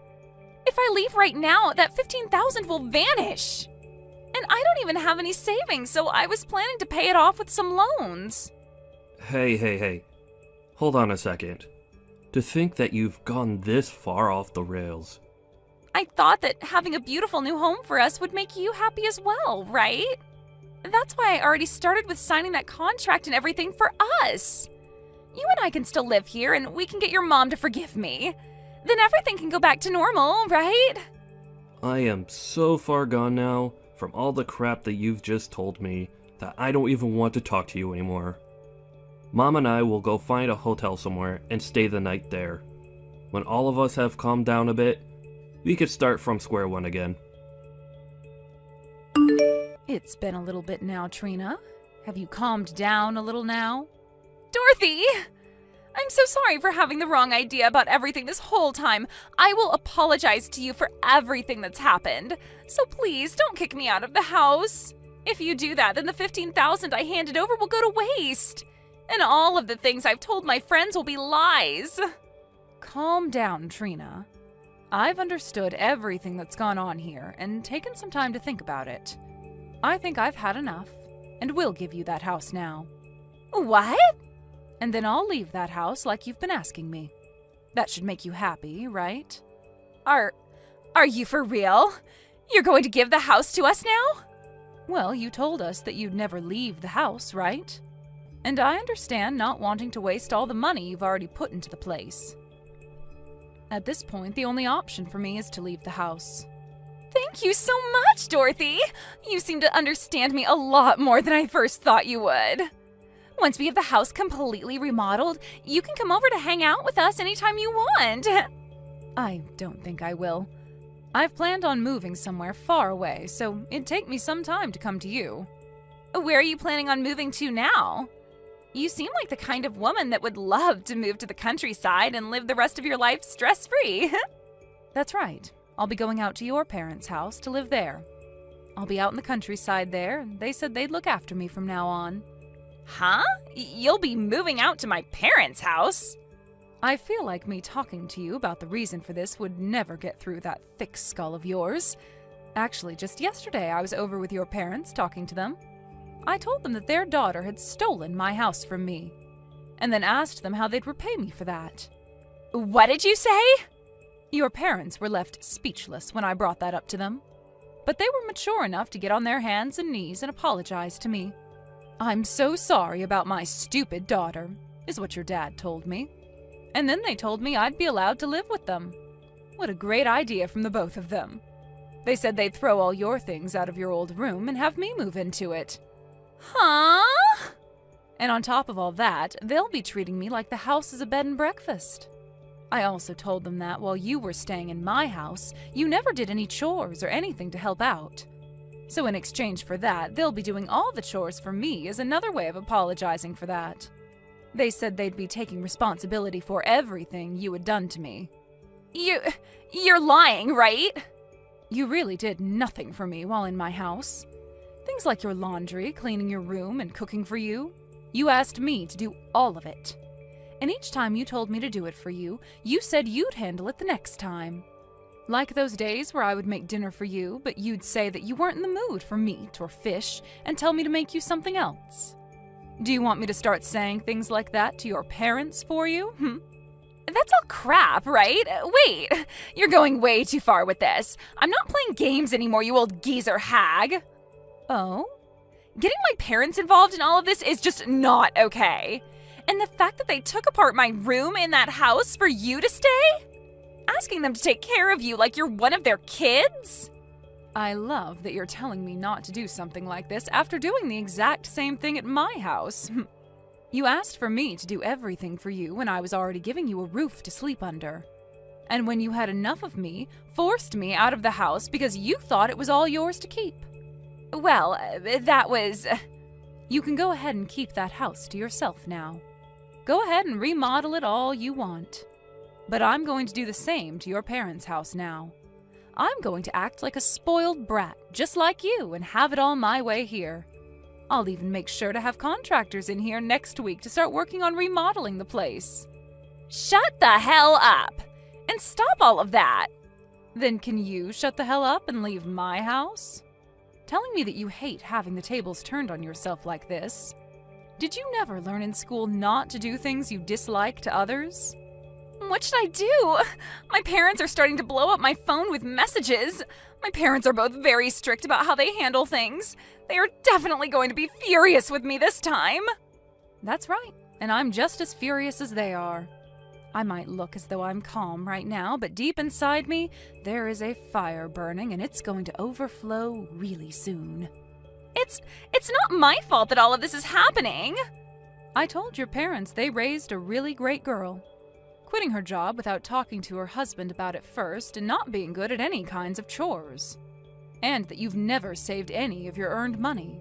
If I leave right now, that $15,000 will vanish. And I don't even have any savings, so I was planning to pay it off with some loans. Hey. Hold on a second. To think that you've gone this far off the rails. I thought that having a beautiful new home for us would make you happy as well, right? That's why I already started with signing that contract and everything for us. You and I can still live here, and we can get your mom to forgive me. Then everything can go back to normal, right? I am so far gone now from all the crap that you've just told me that I don't even want to talk to you anymore. Mom and I will go find a hotel somewhere and stay the night there. When all of us have calmed down a bit, we could start from square one again. It's been a little bit now, Trina. Have you calmed down a little now? Dorothy! I'm so sorry for having the wrong idea about everything this whole time. I will apologize to you for everything that's happened. So please, don't kick me out of the house. If you do that, then the $15,000 I handed over will go to waste. And all of the things I've told my friends will be lies. Calm down, Trina. I've understood everything that's gone on here and taken some time to think about it. I think I've had enough, and will give you that house now. What? And then I'll leave that house like you've been asking me. That should make you happy, right? Are you for real? You're going to give the house to us now? Well, you told us that you'd never leave the house, right? And I understand not wanting to waste all the money you've already put into the place. At this point, the only option for me is to leave the house. Thank you so much, Dorothy! You seem to understand me a lot more than I first thought you would. Once we have the house completely remodeled, you can come over to hang out with us anytime you want. I don't think I will. I've planned on moving somewhere far away, so it'd take me some time to come to you. Where are you planning on moving to now? You seem like the kind of woman that would love to move to the countryside and live the rest of your life stress-free. That's right. I'll be going out to your parents' house to live there. I'll be out in the countryside there, and they said they'd look after me from now on. Huh? You'll be moving out to my parents' house? I feel like me talking to you about the reason for this would never get through that thick skull of yours. Actually, just yesterday I was over with your parents talking to them. I told them that their daughter had stolen my house from me, and then asked them how they'd repay me for that. What did you say? Your parents were left speechless when I brought that up to them, but they were mature enough to get on their hands and knees and apologize to me. I'm so sorry about my stupid daughter, is what your dad told me. And then they told me I'd be allowed to live with them. What a great idea from the both of them. They said they'd throw all your things out of your old room and have me move into it. Huh? And on top of all that, they'll be treating me like the house is a bed and breakfast. I also told them that while you were staying in my house, you never did any chores or anything to help out. So in exchange for that, they'll be doing all the chores for me as another way of apologizing for that. They said they'd be taking responsibility for everything you had done to me. You're lying, right? You really did nothing for me while in my house. Things like your laundry, cleaning your room, and cooking for you. You asked me to do all of it. And each time you told me to do it for you, you said you'd handle it the next time. Like those days where I would make dinner for you, but you'd say that you weren't in the mood for meat or fish and tell me to make you something else. Do you want me to start saying things like that to your parents for you? That's all crap, right? Wait, you're going way too far with this. I'm not playing games anymore, you old geezer hag. Oh? Getting my parents involved in all of this is just not okay. And the fact that they took apart my room in that house for you to stay? Asking them to take care of you like you're one of their kids? I love that you're telling me not to do something like this after doing the exact same thing at my house. You asked for me to do everything for you when I was already giving you a roof to sleep under. And when you had enough of me, forced me out of the house because you thought it was all yours to keep. Well, that was... You can go ahead and keep that house to yourself now. Go ahead and remodel it all you want. But I'm going to do the same to your parents' house now. I'm going to act like a spoiled brat, just like you, and have it all my way here. I'll even make sure to have contractors in here next week to start working on remodeling the place. Shut the hell up! And stop all of that! Then can you shut the hell up and leave my house? Telling me that you hate having the tables turned on yourself like this. Did you never learn in school not to do things you dislike to others? What should I do? My parents are starting to blow up my phone with messages. My parents are both very strict about how they handle things. They are definitely going to be furious with me this time. That's right, and I'm just as furious as they are. I might look as though I'm calm right now, but deep inside me, there is a fire burning and it's going to overflow really soon. It's not my fault that all of this is happening. I told your parents they raised a really great girl. Quitting her job without talking to her husband about it first and not being good at any kinds of chores. And that you've never saved any of your earned money.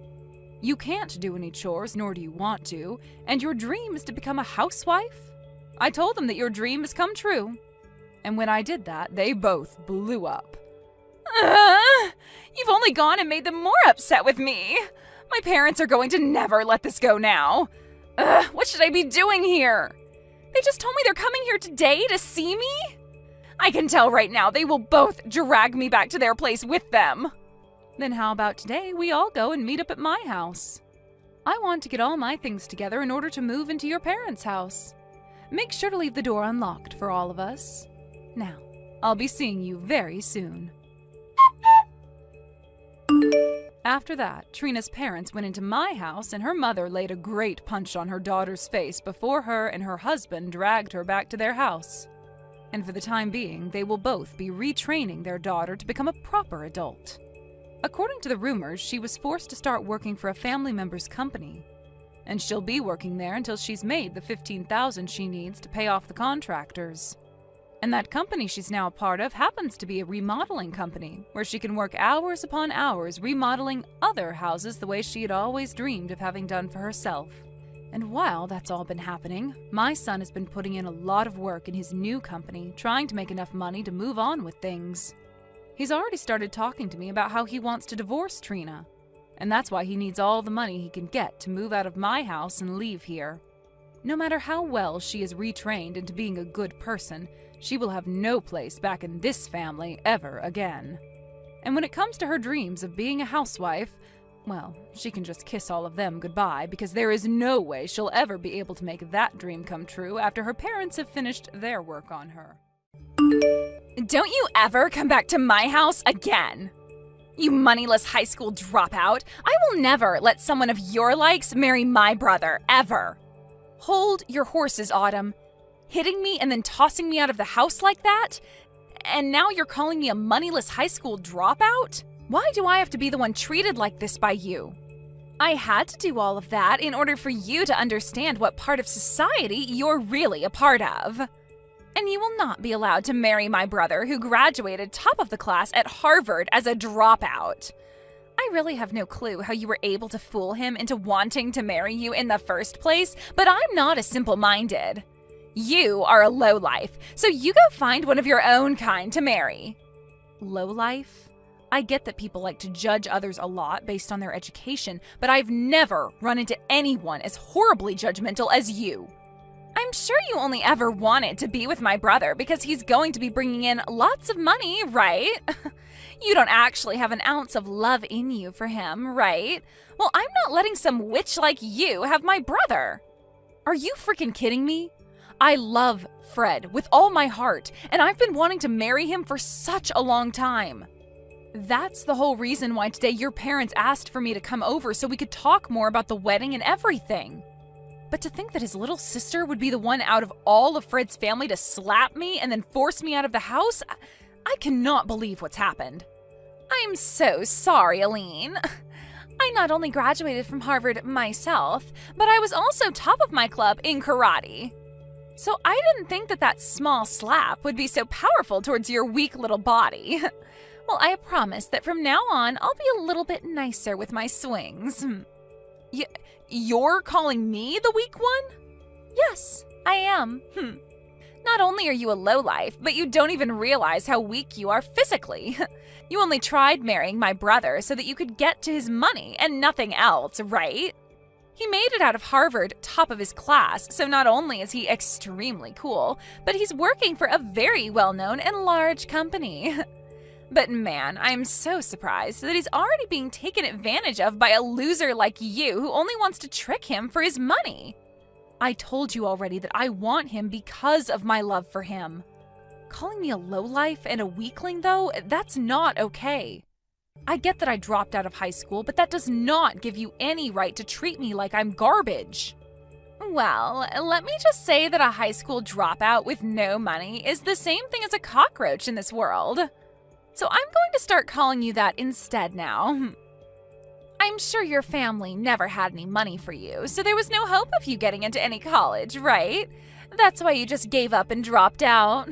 You can't do any chores, nor do you want to, and your dream is to become a housewife? I told them that your dream has come true. And when I did that, they both blew up. You've only gone and made them more upset with me. My parents are going to never let this go now. What should I be doing here? They just told me they're coming here today to see me? I can tell right now they will both drag me back to their place with them. Then how about today we all go and meet up at my house? I want to get all my things together in order to move into your parents' house. Make sure to leave the door unlocked for all of us. Now, I'll be seeing you very soon. After that, Trina's parents went into my house and her mother laid a great punch on her daughter's face before her and her husband dragged her back to their house. And for the time being, they will both be retraining their daughter to become a proper adult. According to the rumors, she was forced to start working for a family member's company. And she'll be working there until she's made the $15,000 she needs to pay off the contractors. And that company she's now a part of happens to be a remodeling company, where she can work hours upon hours remodeling other houses the way she had always dreamed of having done for herself. And while that's all been happening, my son has been putting in a lot of work in his new company, trying to make enough money to move on with things. He's already started talking to me about how he wants to divorce Trina. And that's why he needs all the money he can get to move out of my house and leave here. No matter how well she is retrained into being a good person, she will have no place back in this family ever again. And when it comes to her dreams of being a housewife, well, she can just kiss all of them goodbye because there is no way she'll ever be able to make that dream come true after her parents have finished their work on her. Don't you ever come back to my house again! You moneyless high school dropout! I will never let someone of your likes marry my brother, ever! Hold your horses, Autumn. Hitting me and then tossing me out of the house like that? And now you're calling me a moneyless high school dropout? Why do I have to be the one treated like this by you? I had to do all of that in order for you to understand what part of society you're really a part of. And you will not be allowed to marry my brother who graduated top of the class at Harvard as a dropout. I really have no clue how you were able to fool him into wanting to marry you in the first place, but I'm not as simple-minded. You are a lowlife, so you go find one of your own kind to marry. Lowlife? I get that people like to judge others a lot based on their education, but I've never run into anyone as horribly judgmental as you. I'm sure you only ever wanted to be with my brother because he's going to be bringing in lots of money, right? You don't actually have an ounce of love in you for him, right? Well, I'm not letting some witch like you have my brother. Are you freaking kidding me? I love Fred with all my heart, and I've been wanting to marry him for such a long time. That's the whole reason why today your parents asked for me to come over so we could talk more about the wedding and everything. But to think that his little sister would be the one out of all of Fred's family to slap me and then force me out of the house, I cannot believe what's happened. I'm so sorry, Aline. I not only graduated from Harvard myself, but I was also top of my club in karate. So I didn't think that small slap would be so powerful towards your weak little body. Well, I promise that from now on, I'll be a little bit nicer with my swings. You're calling me the weak one? Yes, I am. Not only are you a lowlife, but you don't even realize how weak you are physically. You only tried marrying my brother so that you could get to his money and nothing else, right? He made it out of Harvard top of his class, so not only is he extremely cool, but he's working for a very well-known and large company. But man, I'm so surprised that he's already being taken advantage of by a loser like you who only wants to trick him for his money. I told you already that I want him because of my love for him. Calling me a lowlife and a weakling, though, that's not okay. I get that I dropped out of high school, but that does not give you any right to treat me like I'm garbage. Well, let me just say that a high school dropout with no money is the same thing as a cockroach in this world. So I'm going to start calling you that instead now. I'm sure your family never had any money for you, so there was no hope of you getting into any college, right? That's why you just gave up and dropped out.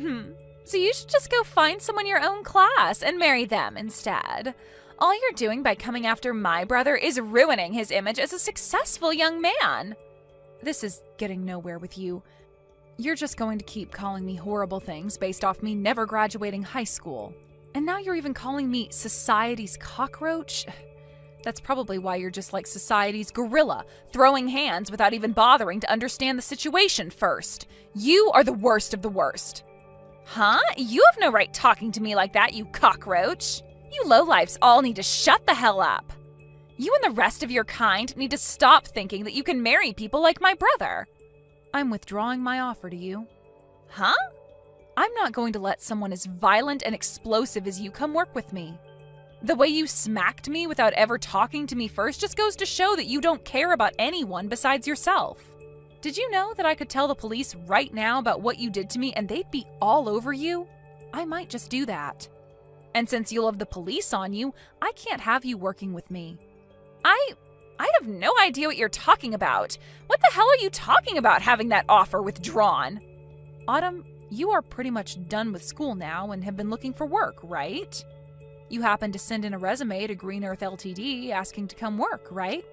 So you should just go find someone your own class and marry them instead. All you're doing by coming after my brother is ruining his image as a successful young man. This is getting nowhere with you. You're just going to keep calling me horrible things based off me never graduating high school. And now you're even calling me society's cockroach? That's probably why you're just like society's gorilla, throwing hands without even bothering to understand the situation first. You are the worst of the worst. Huh? You have no right talking to me like that, you cockroach. You lowlifes all need to shut the hell up. You and the rest of your kind need to stop thinking that you can marry people like my brother. I'm withdrawing my offer to you. Huh? I'm not going to let someone as violent and explosive as you come work with me. The way you smacked me without ever talking to me first just goes to show that you don't care about anyone besides yourself. Did you know that I could tell the police right now about what you did to me and they'd be all over you? I might just do that. And since you'll have the police on you, I can't have you working with me. I have no idea what you're talking about. What the hell are you talking about having that offer withdrawn? Autumn, you are pretty much done with school now and have been looking for work, right? You happened to send in a resume to Green Earth Ltd. Asking to come work, right?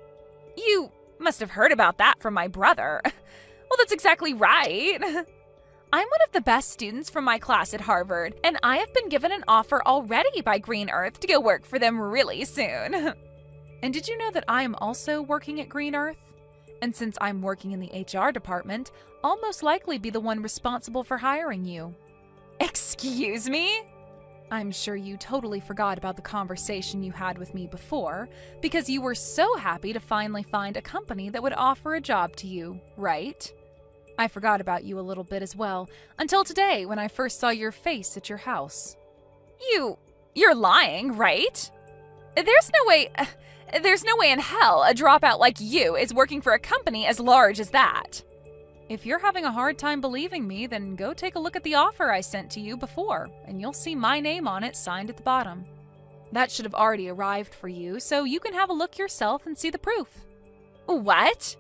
You must have heard about that from my brother. Well, that's exactly right. I'm one of the best students from my class at Harvard, and I have been given an offer already by Green Earth to go work for them really soon. And did you know that I am also working at Green Earth? And since I'm working in the HR department, I'll most likely be the one responsible for hiring you. Excuse me? I'm sure you totally forgot about the conversation you had with me before, because you were so happy to finally find a company that would offer a job to you, right? I forgot about you a little bit as well, until today when I first saw your face at your house. You're lying, right? There's no way in hell a dropout like you is working for a company as large as that. If you're having a hard time believing me, then go take a look at the offer I sent to you before, and you'll see my name on it signed at the bottom. That should have already arrived for you, so you can have a look yourself and see the proof. What?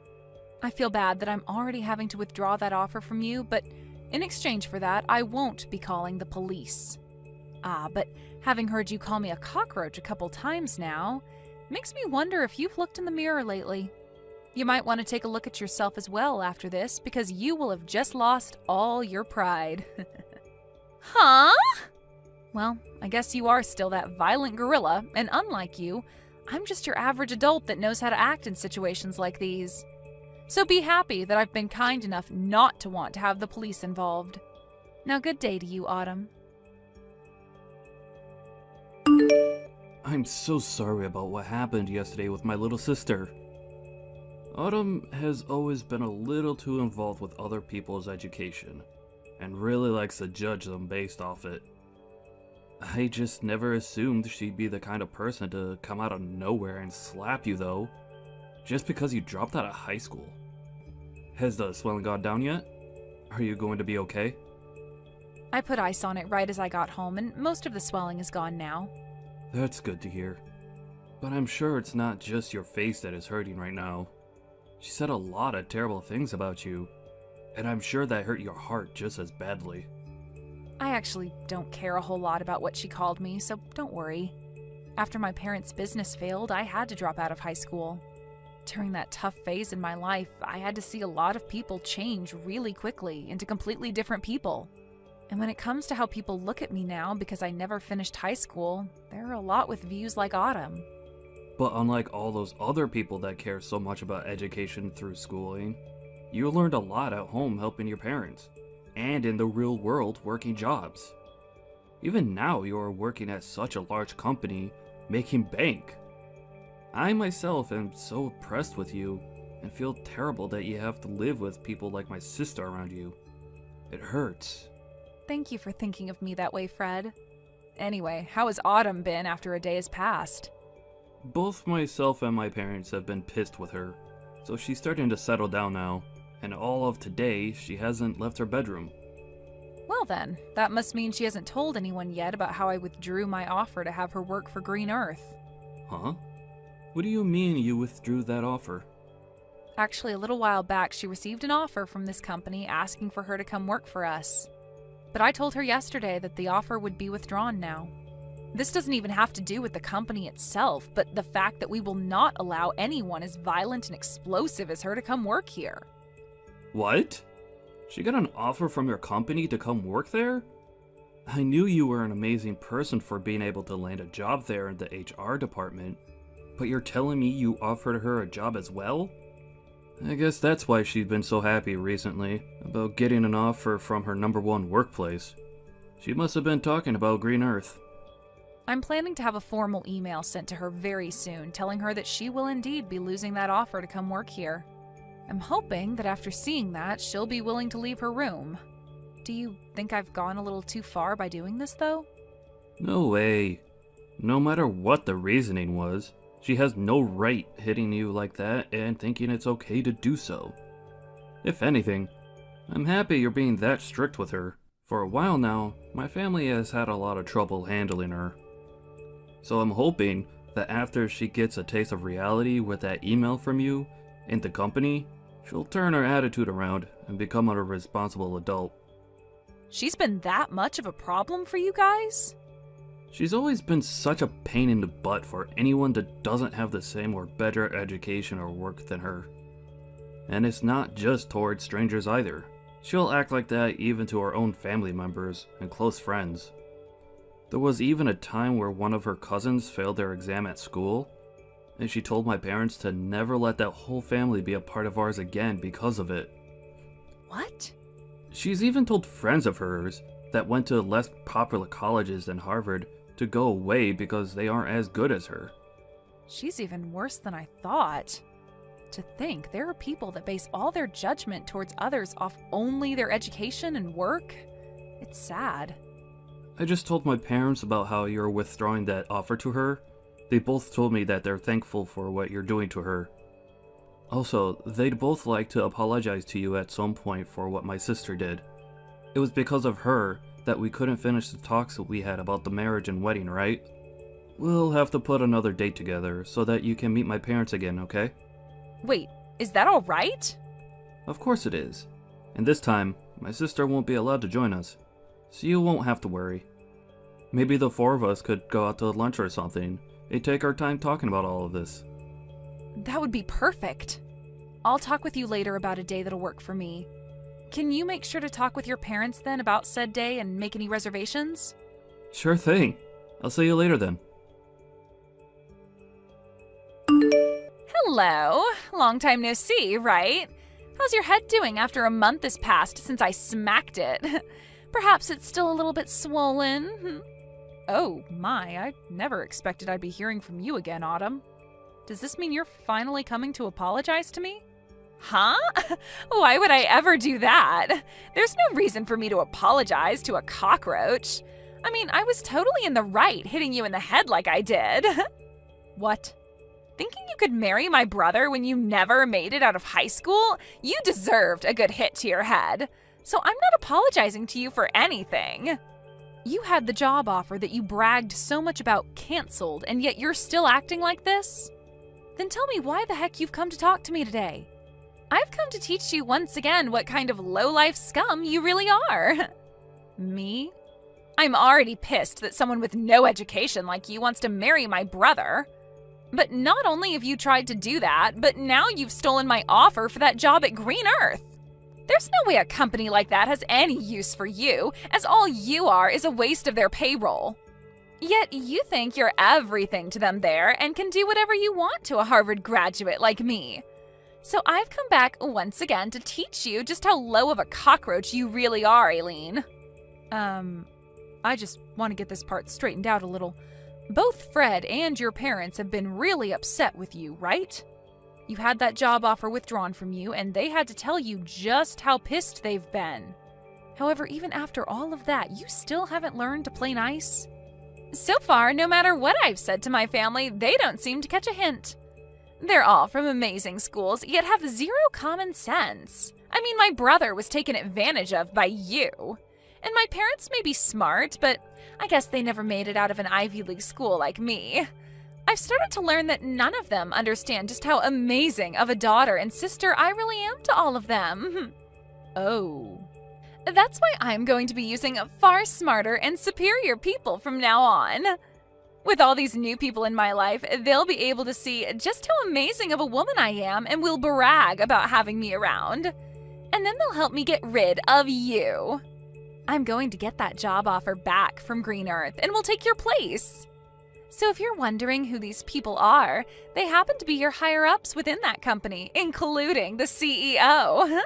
I feel bad that I'm already having to withdraw that offer from you, but in exchange for that, I won't be calling the police. But having heard you call me a cockroach a couple times now, makes me wonder if you've looked in the mirror lately. You might want to take a look at yourself as well after this, because you will have just lost all your pride. Huh? Well, I guess you are still that violent gorilla, and unlike you, I'm just your average adult that knows how to act in situations like these. So be happy that I've been kind enough not to want to have the police involved. Now, good day to you, Autumn. I'm so sorry about what happened yesterday with my little sister. Autumn has always been a little too involved with other people's education, and really likes to judge them based off it. I just never assumed she'd be the kind of person to come out of nowhere and slap you though, just because you dropped out of high school. Has the swelling gone down yet? Are you going to be okay? I put ice on it right as I got home, and most of the swelling is gone now. That's good to hear. But I'm sure it's not just your face that is hurting right now. She said a lot of terrible things about you, and I'm sure that hurt your heart just as badly. I actually don't care a whole lot about what she called me, so don't worry. After my parents' business failed, I had to drop out of high school. During that tough phase in my life, I had to see a lot of people change really quickly into completely different people. And when it comes to how people look at me now because I never finished high school, there are a lot with views like Autumn. But unlike all those other people that care so much about education through schooling, you learned a lot at home helping your parents, and in the real world working jobs. Even now you are working at such a large company, making bank. I myself am so impressed with you, and feel terrible that you have to live with people like my sister around you. It hurts. Thank you for thinking of me that way, Fred. Anyway, how has Autumn been after a day has passed? Both myself and my parents have been pissed with her, so she's starting to settle down now, and all of today she hasn't left her bedroom. Well then, that must mean she hasn't told anyone yet about how I withdrew my offer to have her work for Green Earth. Huh? What do you mean you withdrew that offer? Actually, a little while back she received an offer from this company asking for her to come work for us. But I told her yesterday that the offer would be withdrawn now. This doesn't even have to do with the company itself, but the fact that we will not allow anyone as violent and explosive as her to come work here. What? She got an offer from your company to come work there? I knew you were an amazing person for being able to land a job there in the HR department, but you're telling me you offered her a job as well? I guess that's why she's been so happy recently about getting an offer from her #1 workplace. She must have been talking about Green Earth. I'm planning to have a formal email sent to her very soon telling her that she will indeed be losing that offer to come work here. I'm hoping that after seeing that, she'll be willing to leave her room. Do you think I've gone a little too far by doing this, though? No way. No matter what the reasoning was, she has no right hitting you like that and thinking it's okay to do so. If anything, I'm happy you're being that strict with her. For a while now, my family has had a lot of trouble handling her. So I'm hoping that after she gets a taste of reality with that email from you and the company, she'll turn her attitude around and become a responsible adult. She's been that much of a problem for you guys? She's always been such a pain in the butt for anyone that doesn't have the same or better education or work than her. And it's not just towards strangers either. She'll act like that even to her own family members and close friends. There was even a time where one of her cousins failed their exam at school, and she told my parents to never let that whole family be a part of ours again because of it. What? She's even told friends of hers that went to less popular colleges than Harvard to go away because they aren't as good as her. She's even worse than I thought. To think there are people that base all their judgment towards others off only their education and work. It's sad. I just told my parents about how you're withdrawing that offer to her. They both told me that they're thankful for what you're doing to her. Also, they'd both like to apologize to you at some point for what my sister did. It was because of her that we couldn't finish the talks that we had about the marriage and wedding, right? We'll have to put another date together so that you can meet my parents again, okay? Wait, is that all right? Of course it is. And this time, my sister won't be allowed to join us, so you won't have to worry. Maybe the four of us could go out to lunch or something and take our time talking about all of this. That would be perfect. I'll talk with you later about a day that'll work for me. Can you make sure to talk with your parents then about said day and make any reservations? Sure thing. I'll see you later then. Hello. Long time no see, right? How's your head doing after a month has passed since I smacked it? Perhaps it's still a little bit swollen. Oh my, I never expected I'd be hearing from you again, Autumn. Does this mean you're finally coming to apologize to me? Huh? Why would I ever do that? There's no reason for me to apologize to a cockroach. I mean, I was totally in the right hitting you in the head like I did. What? Thinking you could marry my brother when you never made it out of high school? You deserved a good hit to your head. So I'm not apologizing to you for anything. You had the job offer that you bragged so much about canceled, and yet you're still acting like this? Then tell me why the heck you've come to talk to me today. I've come to teach you once again what kind of low-life scum you really are. Me? I'm already pissed that someone with no education like you wants to marry my brother. But not only have you tried to do that, but now you've stolen my offer for that job at Green Earth. There's no way a company like that has any use for you, as all you are is a waste of their payroll. Yet you think you're everything to them there and can do whatever you want to a Harvard graduate like me. So I've come back once again to teach you just how low of a cockroach you really are, Aileen. I just want to get this part straightened out a little. Both Fred and your parents have been really upset with you, right? You had that job offer withdrawn from you, and they had to tell you just how pissed they've been. However, even after all of that, you still haven't learned to play nice? So far, no matter what I've said to my family, they don't seem to catch a hint. They're all from amazing schools, yet have zero common sense. I mean, my brother was taken advantage of by you. And my parents may be smart, but I guess they never made it out of an Ivy League school like me. I've started to learn that none of them understand just how amazing of a daughter and sister I really am to all of them. Oh. That's why I'm going to be using far smarter and superior people from now on. With all these new people in my life, they'll be able to see just how amazing of a woman I am and will brag about having me around. And then they'll help me get rid of you. I'm going to get that job offer back from Green Earth and will take your place. So if you're wondering who these people are, they happen to be your higher-ups within that company, including the CEO.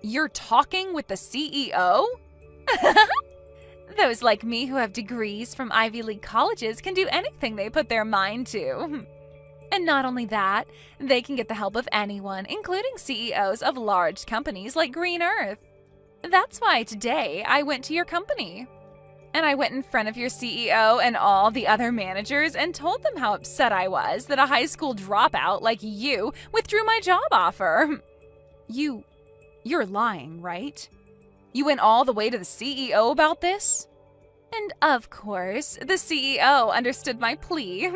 You're talking with the CEO? Those like me who have degrees from Ivy League colleges can do anything they put their mind to. And not only that, they can get the help of anyone, including CEOs of large companies like Green Earth. That's why today I went to your company. And I went in front of your CEO and all the other managers and told them how upset I was that a high school dropout like you withdrew my job offer. You're lying, right? You went all the way to the CEO about this? And of course, the CEO understood my plea.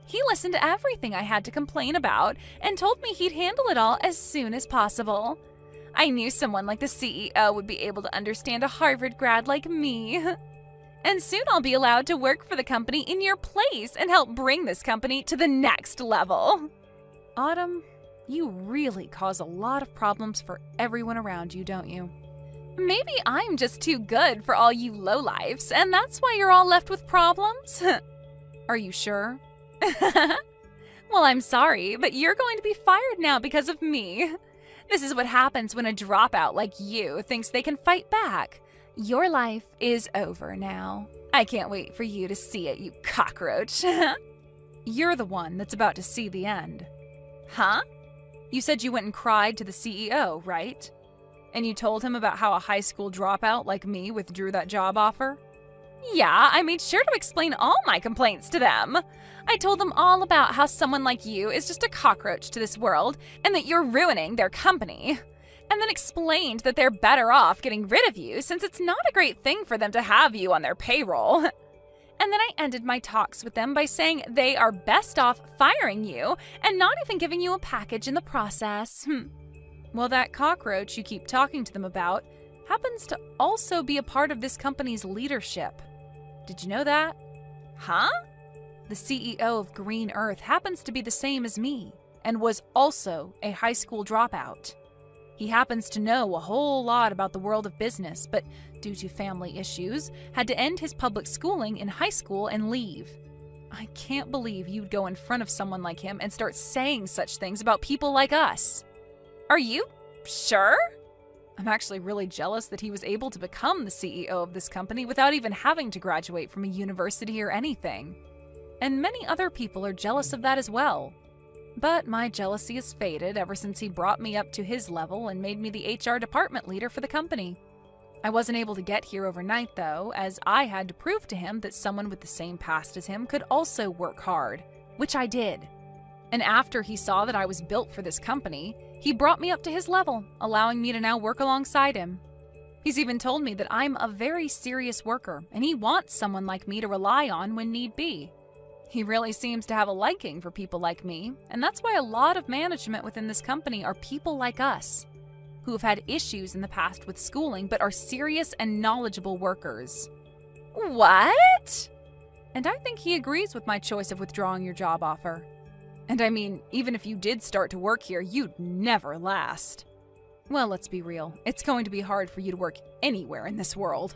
He listened to everything I had to complain about and told me he'd handle it all as soon as possible. I knew someone like the CEO would be able to understand a Harvard grad like me. And soon I'll be allowed to work for the company in your place and help bring this company to the next level. Autumn, you really cause a lot of problems for everyone around you, don't you? Maybe I'm just too good for all you lowlifes, and that's why you're all left with problems? Are you sure? Well, I'm sorry, but you're going to be fired now because of me. This is what happens when a dropout like you thinks they can fight back. Your life is over now. I can't wait for you to see it, you cockroach. You're the one that's about to see the end. Huh? You said you went and cried to the CEO, right? And you told him about how a high school dropout like me withdrew that job offer? Yeah, I made sure to explain all my complaints to them. I told them all about how someone like you is just a cockroach to this world and that you're ruining their company. And then explained that they're better off getting rid of you since it's not a great thing for them to have you on their payroll. And then I ended my talks with them by saying they are best off firing you and not even giving you a package in the process. Well, that cockroach you keep talking to them about happens to also be a part of this company's leadership. Did you know that? Huh? The CEO of Green Earth happens to be the same as me and was also a high school dropout. He happens to know a whole lot about the world of business, but due to family issues, had to end his public schooling in high school and leave. I can't believe you'd go in front of someone like him and start saying such things about people like us. Are you sure? I'm actually really jealous that he was able to become the CEO of this company without even having to graduate from a university or anything. And many other people are jealous of that as well. But my jealousy has faded ever since he brought me up to his level and made me the HR department leader for the company. I wasn't able to get here overnight though, as I had to prove to him that someone with the same past as him could also work hard, which I did. And after he saw that I was built for this company, he brought me up to his level, allowing me to now work alongside him. He's even told me that I'm a very serious worker, and he wants someone like me to rely on when need be. He really seems to have a liking for people like me, and that's why a lot of management within this company are people like us, who have had issues in the past with schooling but are serious and knowledgeable workers. What? And I think he agrees with my choice of withdrawing your job offer. And I mean, even if you did start to work here, you'd never last. Well, let's be real. It's going to be hard for you to work anywhere in this world.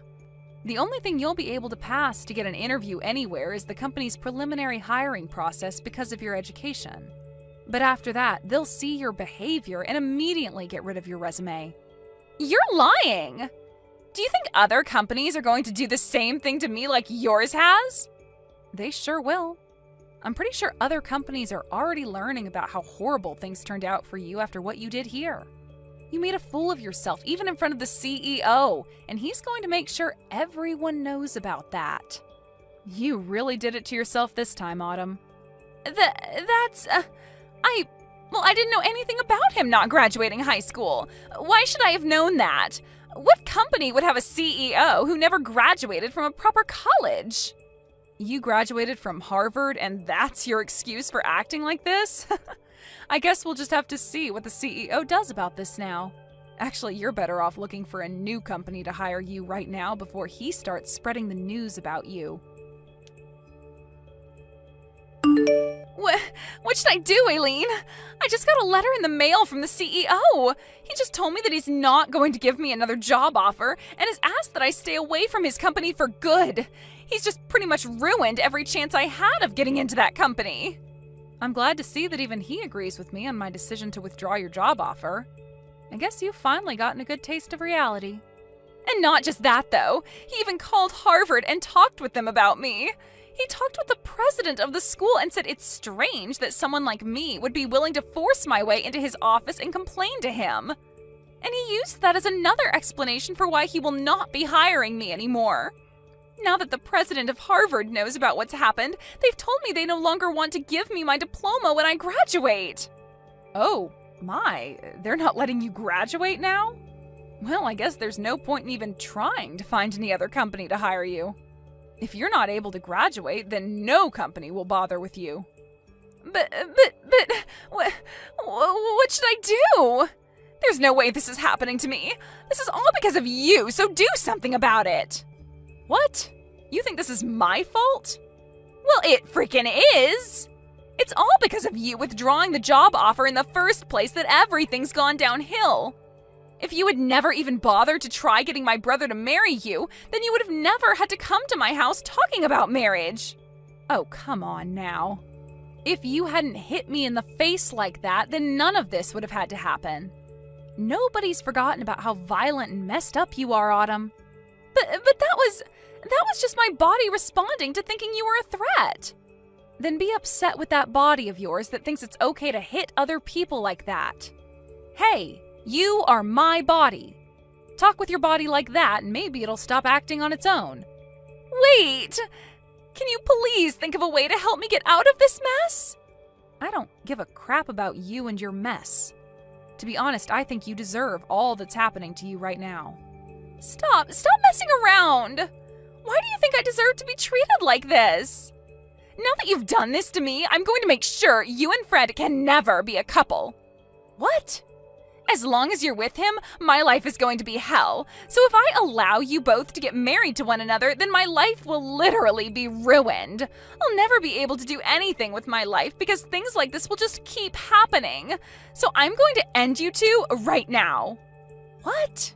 The only thing you'll be able to pass to get an interview anywhere is the company's preliminary hiring process because of your education. But after that, they'll see your behavior and immediately get rid of your resume. You're lying! Do you think other companies are going to do the same thing to me like yours has? They sure will. I'm pretty sure other companies are already learning about how horrible things turned out for you after what you did here. You made a fool of yourself, even in front of the CEO, and he's going to make sure everyone knows about that. You really did it to yourself this time, Autumn. I didn't know anything about him not graduating high school. Why should I have known that? What company would have a CEO who never graduated from a proper college? You graduated from Harvard, and that's your excuse for acting like this? I guess we'll just have to see what the CEO does about this now. Actually, you're better off looking for a new company to hire you right now before he starts spreading the news about you. What should I do, Aileen? I just got a letter in the mail from the CEO. He just told me that he's not going to give me another job offer and has asked that I stay away from his company for good. He's just pretty much ruined every chance I had of getting into that company. I'm glad to see that even he agrees with me on my decision to withdraw your job offer. I guess you've finally gotten a good taste of reality. And not just that, though. He even called Harvard and talked with them about me. He talked with the president of the school and said it's strange that someone like me would be willing to force my way into his office and complain to him. And he used that as another explanation for why he will not be hiring me anymore. Now that the president of Harvard knows about what's happened, they've told me they no longer want to give me my diploma when I graduate. Oh, my, they're not letting you graduate now? Well, I guess there's no point in even trying to find any other company to hire you. If you're not able to graduate, then no company will bother with you. But, what should I do? There's no way this is happening to me. This is all because of you, so do something about it. What? You think this is my fault? Well, it freaking is. It's all because of you withdrawing the job offer in the first place that everything's gone downhill. If you had never even bothered to try getting my brother to marry you, then you would have never had to come to my house talking about marriage. Oh, come on now. If you hadn't hit me in the face like that, then none of this would have had to happen. Nobody's forgotten about how violent and messed up you are, Autumn. But that was just my body responding to thinking you were a threat. Then be upset with that body of yours that thinks it's okay to hit other people like that. Hey, you are my body. Talk with your body like that and maybe it'll stop acting on its own. Wait! Can you please think of a way to help me get out of this mess? I don't give a crap about you and your mess. To be honest, I think you deserve all that's happening to you right now. Stop messing around! Why do you think I deserve to be treated like this? Now that you've done this to me, I'm going to make sure you and Fred can never be a couple. What? As long as you're with him, my life is going to be hell. So if I allow you both to get married to one another, then my life will literally be ruined. I'll never be able to do anything with my life because things like this will just keep happening. So I'm going to end you two right now. What?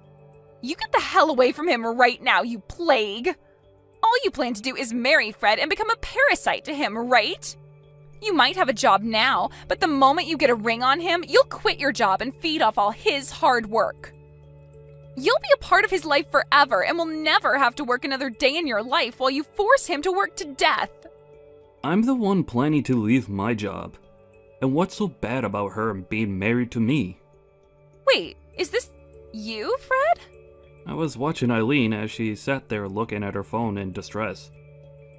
You get the hell away from him right now, you plague. All you plan to do is marry Fred and become a parasite to him, right? You might have a job now, but the moment you get a ring on him, you'll quit your job and feed off all his hard work. You'll be a part of his life forever and will never have to work another day in your life while you force him to work to death. I'm the one planning to leave my job. And what's so bad about her being married to me? Wait, is this you, Fred? I was watching Eileen as she sat there looking at her phone in distress.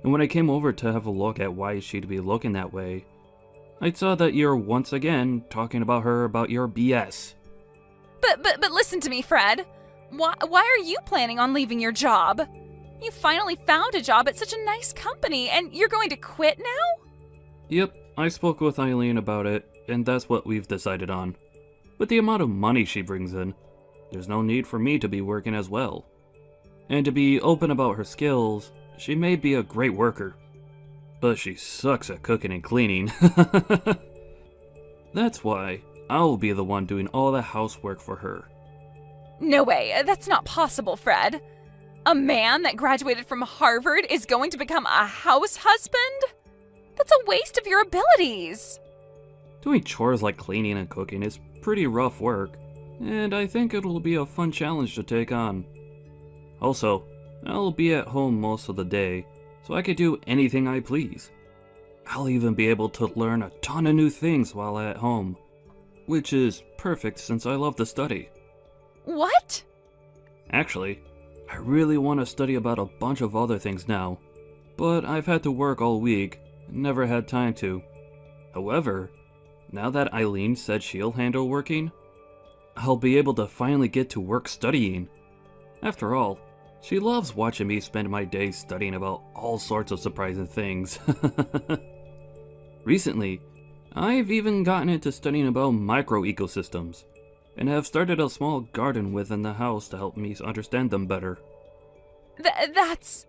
And when I came over to have a look at why she'd be looking that way, I saw that you're once again talking about her about your BS. But listen to me, Fred. Why are you planning on leaving your job? You finally found a job at such a nice company, and you're going to quit now? Yep, I spoke with Eileen about it, and that's what we've decided on. With the amount of money she brings in, there's no need for me to be working as well. And to be open about her skills, she may be a great worker, but she sucks at cooking and cleaning. That's why I'll be the one doing all the housework for her. No way, that's not possible, Fred. A man that graduated from Harvard is going to become a house husband? That's a waste of your abilities. Doing chores like cleaning and cooking is pretty rough work, and I think it'll be a fun challenge to take on. Also, I'll be at home most of the day, so I can do anything I please. I'll even be able to learn a ton of new things while at home, which is perfect since I love to study. What? Actually, I really want to study about a bunch of other things now, but I've had to work all week and never had time to. However, now that Eileen said she'll handle working, I'll be able to finally get to work studying. After all, she loves watching me spend my days studying about all sorts of surprising things. Recently, I've even gotten into studying about microecosystems, and have started a small garden within the house to help me understand them better. That's...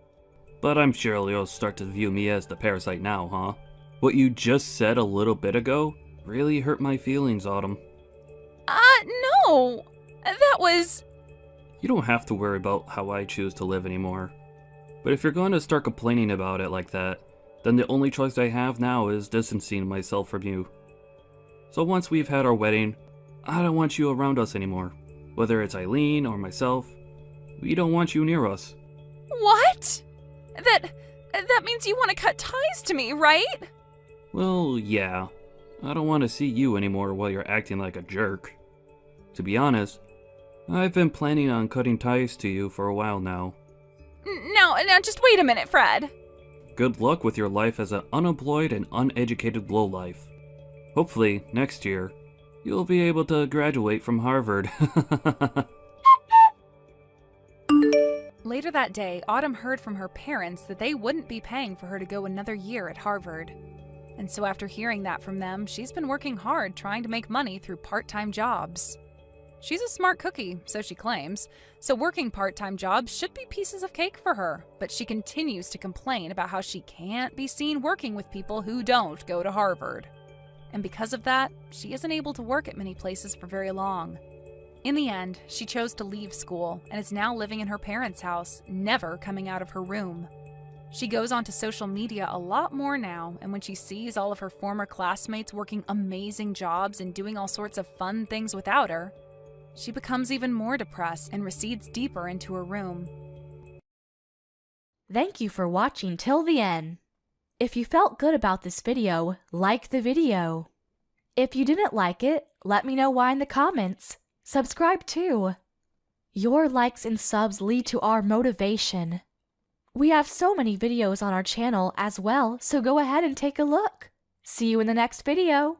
But I'm sure you'll start to view me as the parasite now, huh? What you just said a little bit ago really hurt my feelings, Autumn. No! That was... You don't have to worry about how I choose to live anymore. But if you're going to start complaining about it like that, then the only choice I have now is distancing myself from you. So once we've had our wedding, I don't want you around us anymore. Whether it's Eileen or myself, we don't want you near us. What? That means you want to cut ties to me, right? Well, yeah. I don't want to see you anymore while you're acting like a jerk. To be honest, I've been planning on cutting ties to you for a while now. Now, just wait a minute, Fred. Good luck with your life as an unemployed and uneducated lowlife. Hopefully, next year, you'll be able to graduate from Harvard. Later that day, Autumn heard from her parents that they wouldn't be paying for her to go another year at Harvard. And so after hearing that from them, she's been working hard trying to make money through part-time jobs. She's a smart cookie, so she claims, so working part-time jobs should be pieces of cake for her, but she continues to complain about how she can't be seen working with people who don't go to Harvard. And because of that, she isn't able to work at many places for very long. In the end, she chose to leave school and is now living in her parents' house, never coming out of her room. She goes onto social media a lot more now, and when she sees all of her former classmates working amazing jobs and doing all sorts of fun things without her, she becomes even more depressed and recedes deeper into her room. Thank you for watching till the end. If you felt good about this video, like the video. If you didn't like it, let me know why in the comments. Subscribe too. Your likes and subs lead to our motivation. We have so many videos on our channel as well, so go ahead and take a look. See you in the next video.